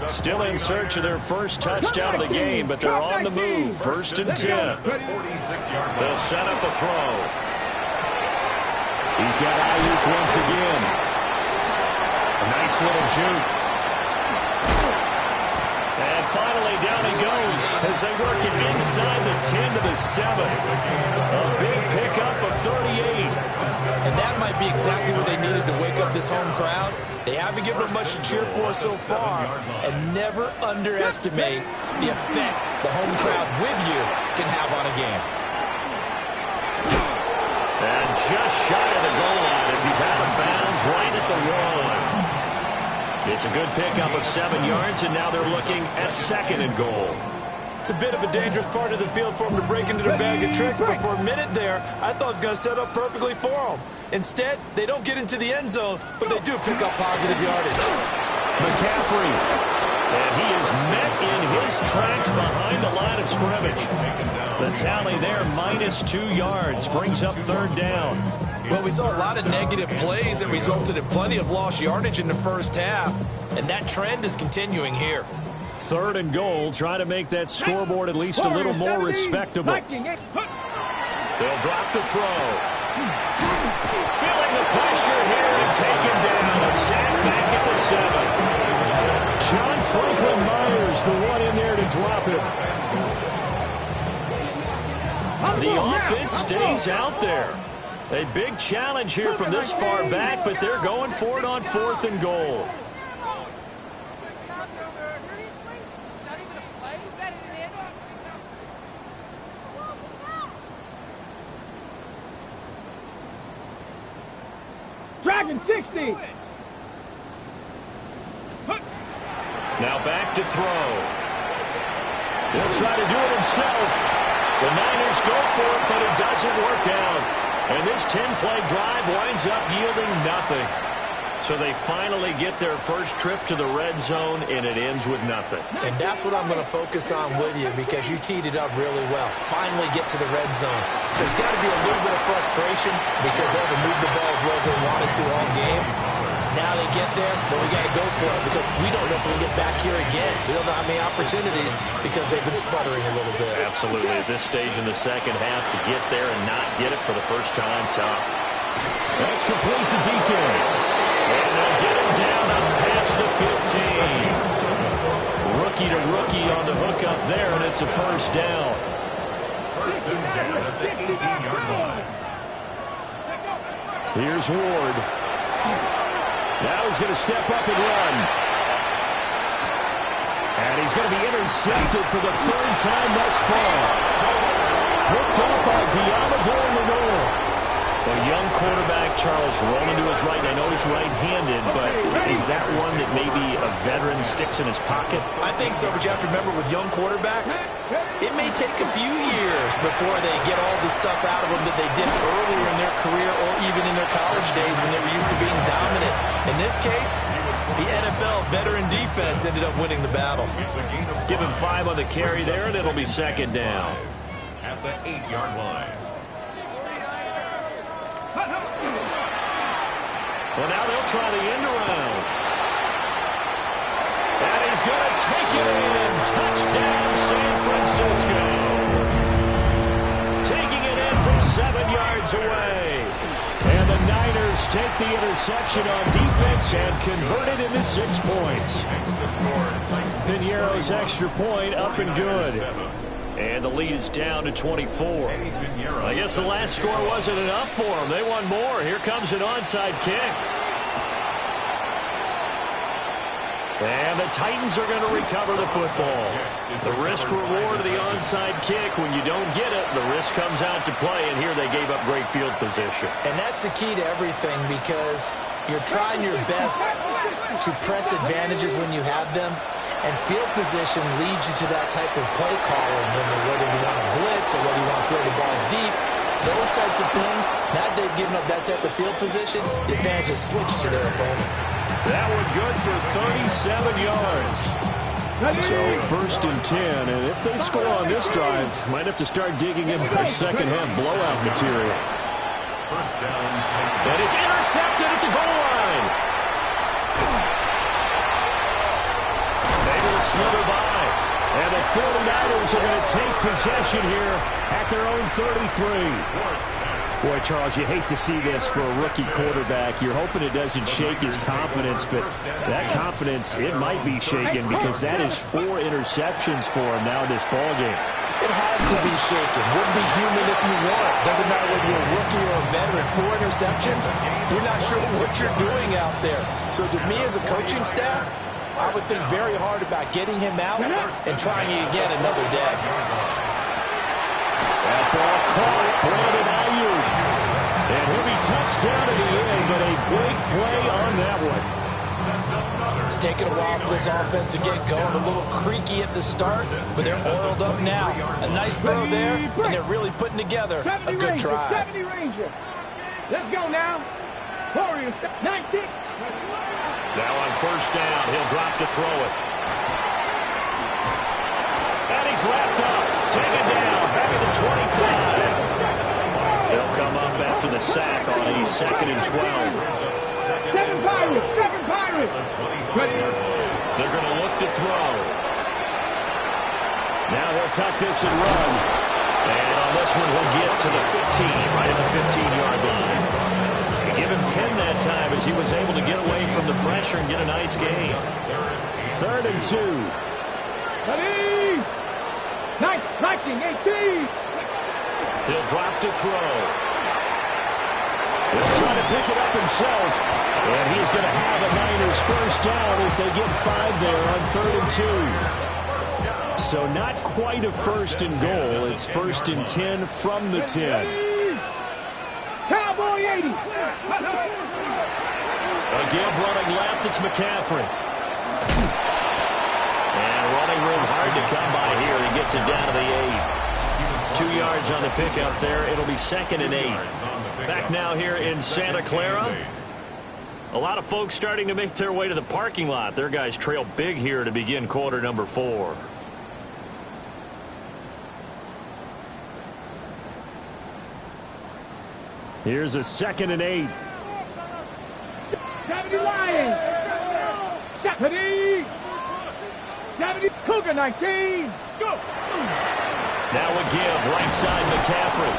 Still in search of their first touchdown of the game, but they're on the move. First and 10. They'll set up a throw. He's got Ayuk once again. A nice little juke. And finally, down he goes as they work it inside the 10 to the 7. A big pickup of 38. And that might be exactly what they needed to wake up this home crowd. They haven't given them much to cheer for so far, and never underestimate the effect the home crowd with you can have on a game. And just shy of the goal line as he's out of bounds right at the 1. It's a good pickup of 7 yards, and now they're looking at second and goal. It's a bit of a dangerous part of the field for him to break into their bag of tricks, but for a minute there, I thought it was going to set up perfectly for him. Instead, they don't get into the end zone, but they do pick up positive yardage. McCaffrey, and he is met in his tracks behind the line of scrimmage. The tally there, -2 yards, brings up third down. Well, we saw a lot of negative plays that resulted in plenty of lost yardage in the first half, and that trend is continuing here. 3rd and goal, trying to make that scoreboard at least a little more respectable. They'll drop the throw. Feeling the pressure here and taken down. A sack back at the 7. John Franklin Myers, the one in there to drop it. The offense stays out there. A big challenge here from this far back, but they're going for it on 4th and goal. Dragon 60. Now back to throw. He'll try to do it himself. The Niners go for it, but it doesn't work out. And this 10-play drive winds up yielding nothing. So they finally get their first trip to the red zone, and it ends with nothing. And that's what I'm going to focus on with you, because you teed it up really well. Finally get to the red zone. So there's got to be a little bit of frustration because they haven't moved the ball as well as they wanted to all game. Now they get there, but we got to go for it because we don't know if we can get back here again. We don't know how many opportunities because they've been sputtering a little bit. Absolutely. At this stage in the second half, to get there and not get it for the first time, tough. That's complete to DK. And they'll get him down up past the 15. Rookie to rookie on the hook up there, and it's a first down. 1st and 10 at the 18-yard line. Here's Ward. Now he's going to step up and run. And he's going to be intercepted for the 3rd time thus far. Picked up by Diamador Lenore. A young quarterback, Charles, rolling to his right. I know he's right-handed, but is that one that maybe a veteran sticks in his pocket? I think so, but you have to remember with young quarterbacks, it may take a few years before they get all the stuff out of them that they did earlier in their career or even in their college days when they were used to being dominant. In this case, the NFL veteran defense ended up winning the battle. Give him 5 on the carry there, and it'll be 2nd down. At the 8-yard line. Well, now they'll try the end around. And he's going to take it in. Touchdown, San Francisco. Taking it in from 7 yards away. And the Niners take the interception on defense and convert it into 6 points. Piñeiro's extra point up and good. And the lead is down to 24. I guess the last score wasn't enough for them. They want more. Here comes an onside kick. And the Titans are going to recover the football. The risk reward of the onside kick. When you don't get it, the risk comes out to play. And here they gave up great field position. And that's the key to everything, because you're trying your best to press advantages when you have them. And field position leads you to that type of play calling, whether you want to blitz or whether you want to throw the ball deep. Those types of things, now they've given up that type of field position, the advantage is switched to their opponent. That one good for 37 yards. So 1st and 10, and if they score on this drive, might have to start digging in their second half blowout material. 1st down. And it's intercepted at the goal line. Able to slither by. And the 49ers are going to take possession here at their own 33. Boy, Charles, you hate to see this for a rookie quarterback. You're hoping it doesn't shake his confidence, but that confidence, it might be shaken because that is 4 interceptions for him now in this ballgame. It has to be shaken. Wouldn't be human if you want. Doesn't matter whether you're a rookie or a veteran. 4 interceptions, you're not sure what you're doing out there. So to me as a coaching staff, I would think very hard about getting him out and trying it again another day. That ball caught, Brandon Ayuk. And he'll be touched down at the end, but a big play on that one. It's taken a while for this offense to get going. A little creaky at the start, but they're oiled up now. A nice throw there, and they're really putting together a good drive. 70 Ranger. Let's go now. Warriors, 19. Now on 1st down, he'll drop to throw it. And he's wrapped up. Taken down. Back at the 25. They'll come up after the a sack on a 2nd and 12. Seven Pirates. They're going to look to throw. Now he'll tuck this and run. And on this one, he'll get to the 15, right at the 15-yard line. Give him 10 that time as he was able to get away from the pressure and get a nice gain. 3rd and 2. Ready? 19, 18. He'll drop to throw. He'll try to pick it up himself. And he's going to have a Niners first down as they get 5 there on 3rd and 2. So not quite a 1st and goal. It's 1st and 10 from the 10. Cowboy 80. A give running left. It's McCaffrey. And running room hard to come by here. He gets it down to the 8. 2 yards on the pickup there. It'll be 2nd and 8. Back now here in Santa Clara. A lot of folks starting to make their way to the parking lot. Their guys trail big here to begin quarter number 4. Here's a 2nd and 8. 70 Lions. 70 Cougar 19. Go. Now a give right side McCaffrey.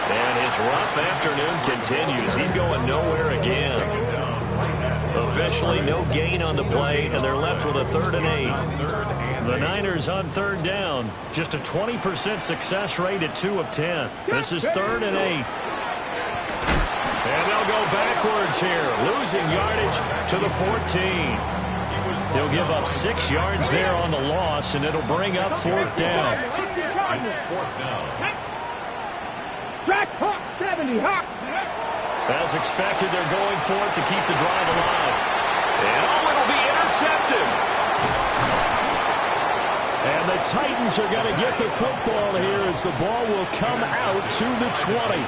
And his rough afternoon continues. He's going nowhere again. Officially no gain on the play, and they're left with a 3rd and 8. The Niners on 3rd down. Just a 20% success rate at 2 of 10. This is 3rd and 8. And they'll go backwards here, losing yardage to the 14. They'll give up 6 yards there on the loss, and it'll bring up 4th down. Track Hawk 70 Hawk. As expected, they're going for it to keep the drive alive. And it'll be intercepted. And the Titans are going to get the football here as the ball will come out to the 20.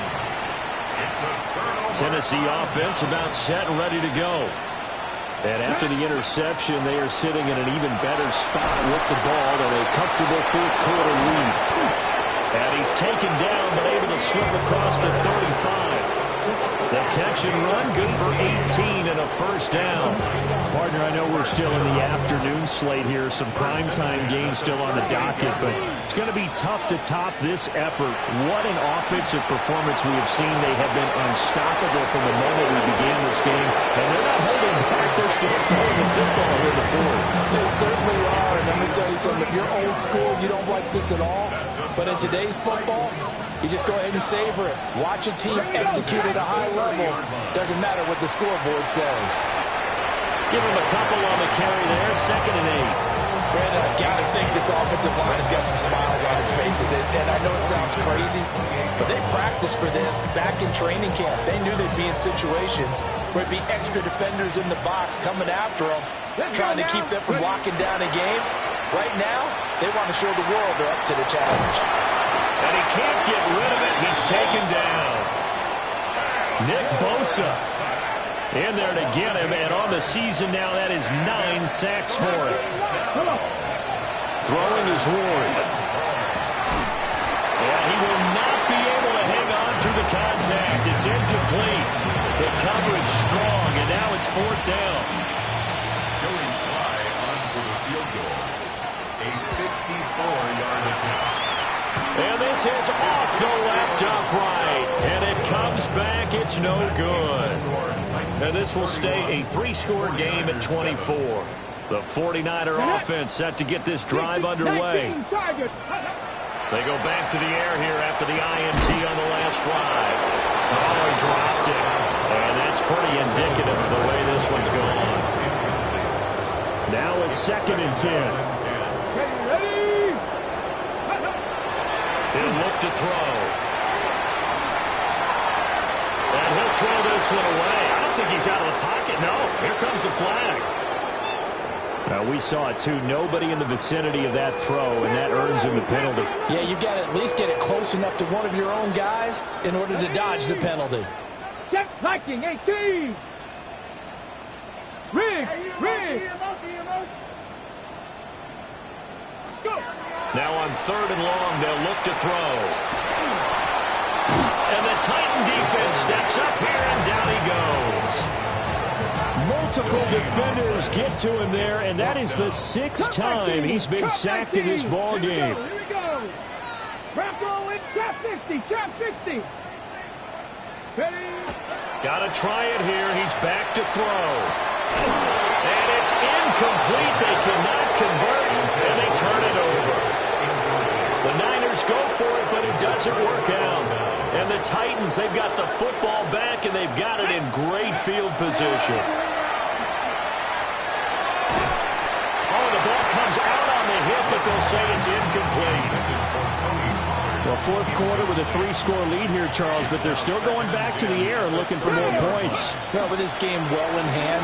Tennessee offense about set and ready to go. And after the interception, they are sitting in an even better spot with the ball than a comfortable 4th quarter lead. And he's taken down but able to slip across the 35. The catch and run, good for 18 and a first down. Partner, I know we're still in the afternoon slate here. Some primetime games still on the docket, but it's going to be tough to top this effort. What an offensive performance we have seen. They have been unstoppable from the moment we began this game, and they're not holding back. They're still throwing the football here in the 4th. They certainly are, and let me tell you something. If you're old school, you don't like this at all. But in today's football, you just go ahead and savor it. Watch a team execute at a high level. Doesn't matter what the scoreboard says. Give him a couple on the carry there. 2nd and 8. Brandon, I got to think this offensive line has got some smiles on its faces. And I know it sounds crazy, but they practiced for this back in training camp. They knew they'd be in situations where it'd be extra defenders in the box coming after them, trying to keep them from locking down a game. Right now, they want to show the world they're up to the challenge. And he can't get rid of it. He's taken down. Nick Bosa in there to get him. And on the season now, that is 9 sacks for him. Throwing is Ward. And he will not be able to hang on through the contact. It's incomplete. The coverage strong, and now it's 4th down. Joey Sly on for the field goal. A 54-yard attempt. And this is off the left upright. And it comes back. It's no good. And this will stay a 3-score game at 24. The 49er offense set to get this drive underway. They go back to the air here after the INT on the last drive. Oh, he dropped it. And that's pretty indicative of the way this one's gone. Now a 2nd and 10. He'll look to throw. And he'll throw this one away. I don't think he's out of the pocket. No, here comes the flag. Now, we saw it, too. Nobody in the vicinity of that throw, and that earns him the penalty. Yeah, you got to at least get it close enough to one of your own guys in order to dodge the penalty. Check Viking 18. Rig. Now on 3rd and long, they'll look to throw. And the Titan defense steps up here, and down he goes. Multiple defenders get to him there, and that is the 6th time he's been sacked in this ball game. Here we go. Trap goal in, trap 60, trap 60. Ready? Got to try it here. He's back to throw. And it's incomplete. They cannot convert, and they turn it over. The Niners go for it, but it doesn't work out. And the Titans, they've got the football back, and they've got it in great field position. Oh, the ball comes out on the hip, but they'll say it's incomplete. Well, fourth quarter with a 3-score lead here, Charles, but they're still going back to the air and looking for more points. Well, with this game well in hand,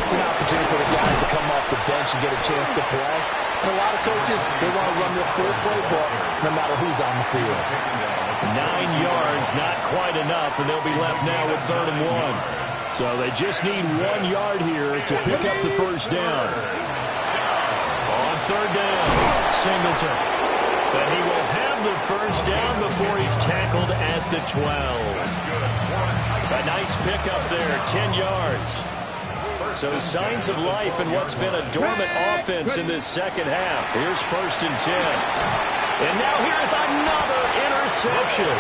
it's an opportunity for the guys to come off the bench and get a chance to play. And a lot of coaches, they want to run their full playbook no matter who's on the field. 9 yards, not quite enough, and they'll be left now with 3rd and 1. So they just need 1 yard here to pick up the first down. On 3rd down, Singleton. But he will have the first down before he's tackled at the 12. A nice pickup there, 10 yards. So signs of life in what's been a dormant offense in this second half. Here's 1st and 10. And now here's another interception.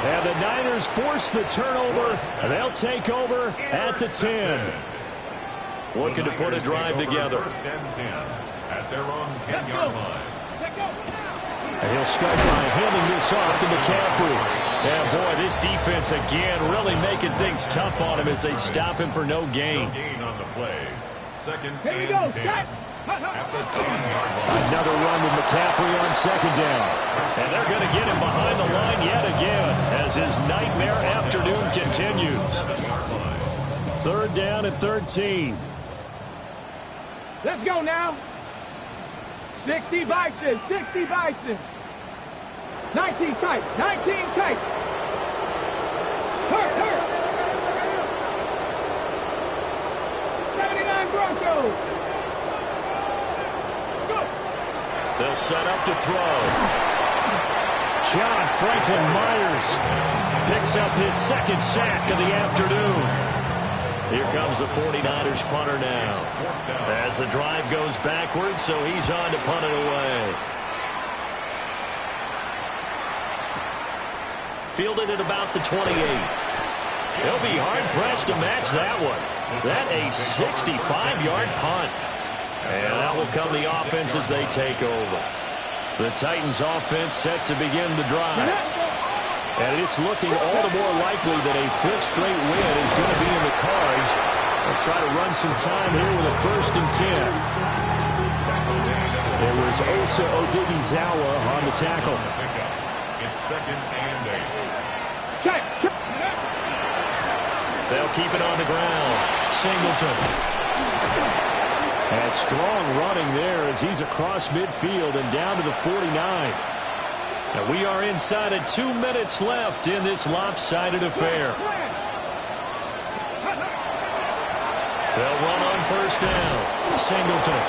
And the Niners force the turnover, and they'll take over at the 10. Looking to put a drive together. 1st and 10 at their own 10-yard line. And he'll start by handing this off to McCaffrey. Yeah, boy, this defense again really making things tough on him as they stop him for no gain. No gain on the play. 2nd Here we and go. 10 at the 10-yard line. Another run with McCaffrey on 2nd down. And they're going to get him behind the line yet again as his nightmare afternoon continues. 3rd down and 13. Let's go now. 60 Bison, 60 Bison. 19 tight, 19 tight. Hurt. 79 Broncos. Let's go. They'll set up to throw. John Franklin Myers picks up his 2nd sack of the afternoon. Here comes the 49ers punter now. As the drive goes backwards, so he's on to punt it away. Fielded at about the 28. He'll be hard-pressed to match that one. That a 65-yard punt. And that will come the offense as they take over. The Titans offense set to begin the drive. And it's looking all the more likely that a 5th straight win is going to be in the cards. They'll try to run some time here with a 1st and 10. It was Osa Odighizuwa on the tackle. It's 2nd and 8. They'll keep it on the ground. Singleton. And strong running there as he's across midfield and down to the 49. And we are inside of 2 minutes left in this lopsided affair. They'll run on 1st down. Singleton.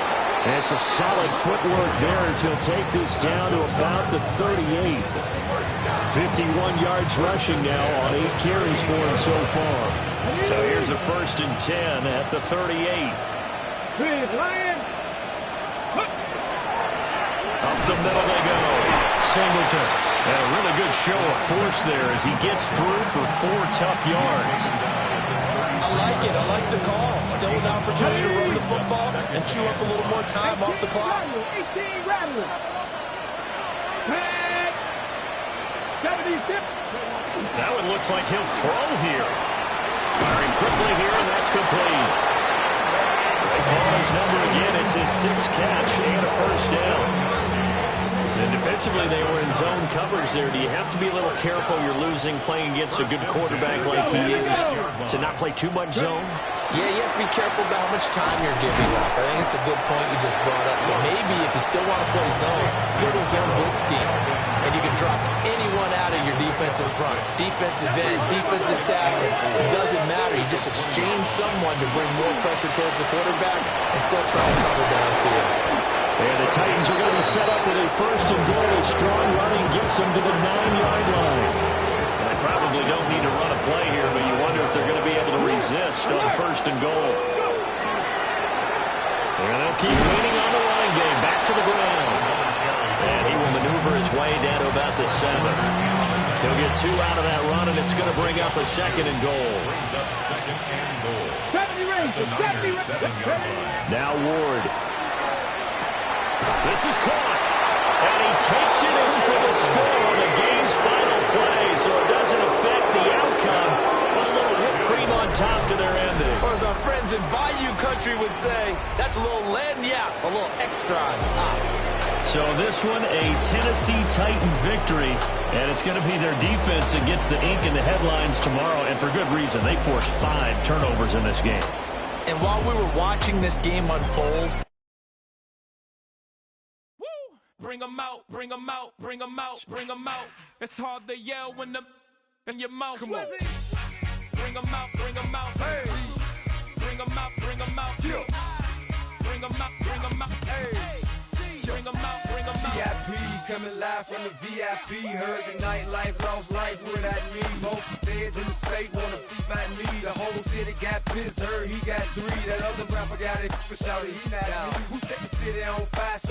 And some solid footwork there as he'll take this down to about the 38. 51 yards rushing now on 8 carries for him so far. So here's a 1st and 10 at the 38. Up the middle they go. Singleton. And a really good show of force there as he gets through for 4 tough yards. I like it. I like the call. Still an opportunity to run the football and chew up a little more time off the clock. 18 rattlers. 76. That one looks like he'll throw here. Firing quickly here, and that's complete. They call his number again. It's his 6th catch and a 1st down. And defensively, they were in zone coverage there. Do you have to be a little careful you're losing playing against a good quarterback like he is to not play too much zone? Yeah, you have to be careful about how much time you're giving up. I think it's a good point you just brought up. So maybe if you still want to play zone, you go to a zone blitz scheme. And you can drop anyone out of your defensive front. Defensive end, defensive tackle. It doesn't matter. You just exchange someone to bring more pressure towards the quarterback and still try to cover downfield. And the Titans are going to be set up with a 1st and goal. A strong running gets them to the 9-yard line. to resist on first and goal. And they'll keep leaning on the running game. Back to the ground. And he will maneuver his way down to about the 7. He'll get 2 out of that run, and it's going to bring up a second and goal. Brings up second and goal. 70 rings. The Niners 7-yard line. Now Ward. This is caught. And he takes it in for the score on the game's final play, so it doesn't affect the outcome, but a little whipped cream on top to their ending. Or as our friends in Bayou Country would say, that's a little lagniappe, a little extra on top. So this one, a Tennessee Titan victory, and it's going to be their defense that gets the ink in the headlines tomorrow, and for good reason. They forced 5 turnovers in this game. And while we were watching this game unfold, bring them out, bring them out, bring them out, bring them out. It's hard to yell when the in your mouth. Come on. Bring them out, bring them out. Hey. Bring them out, bring them out. Bring them out, bring them out. Hey. Bring them out, bring them out. VIP coming live from the VIP. Heard the nightlife, lost life without me. Most feds in the state wanna see by me. The whole city got pissed, heard he got 3. That other rapper got it, but shouted he not me. Who set the city on fire? So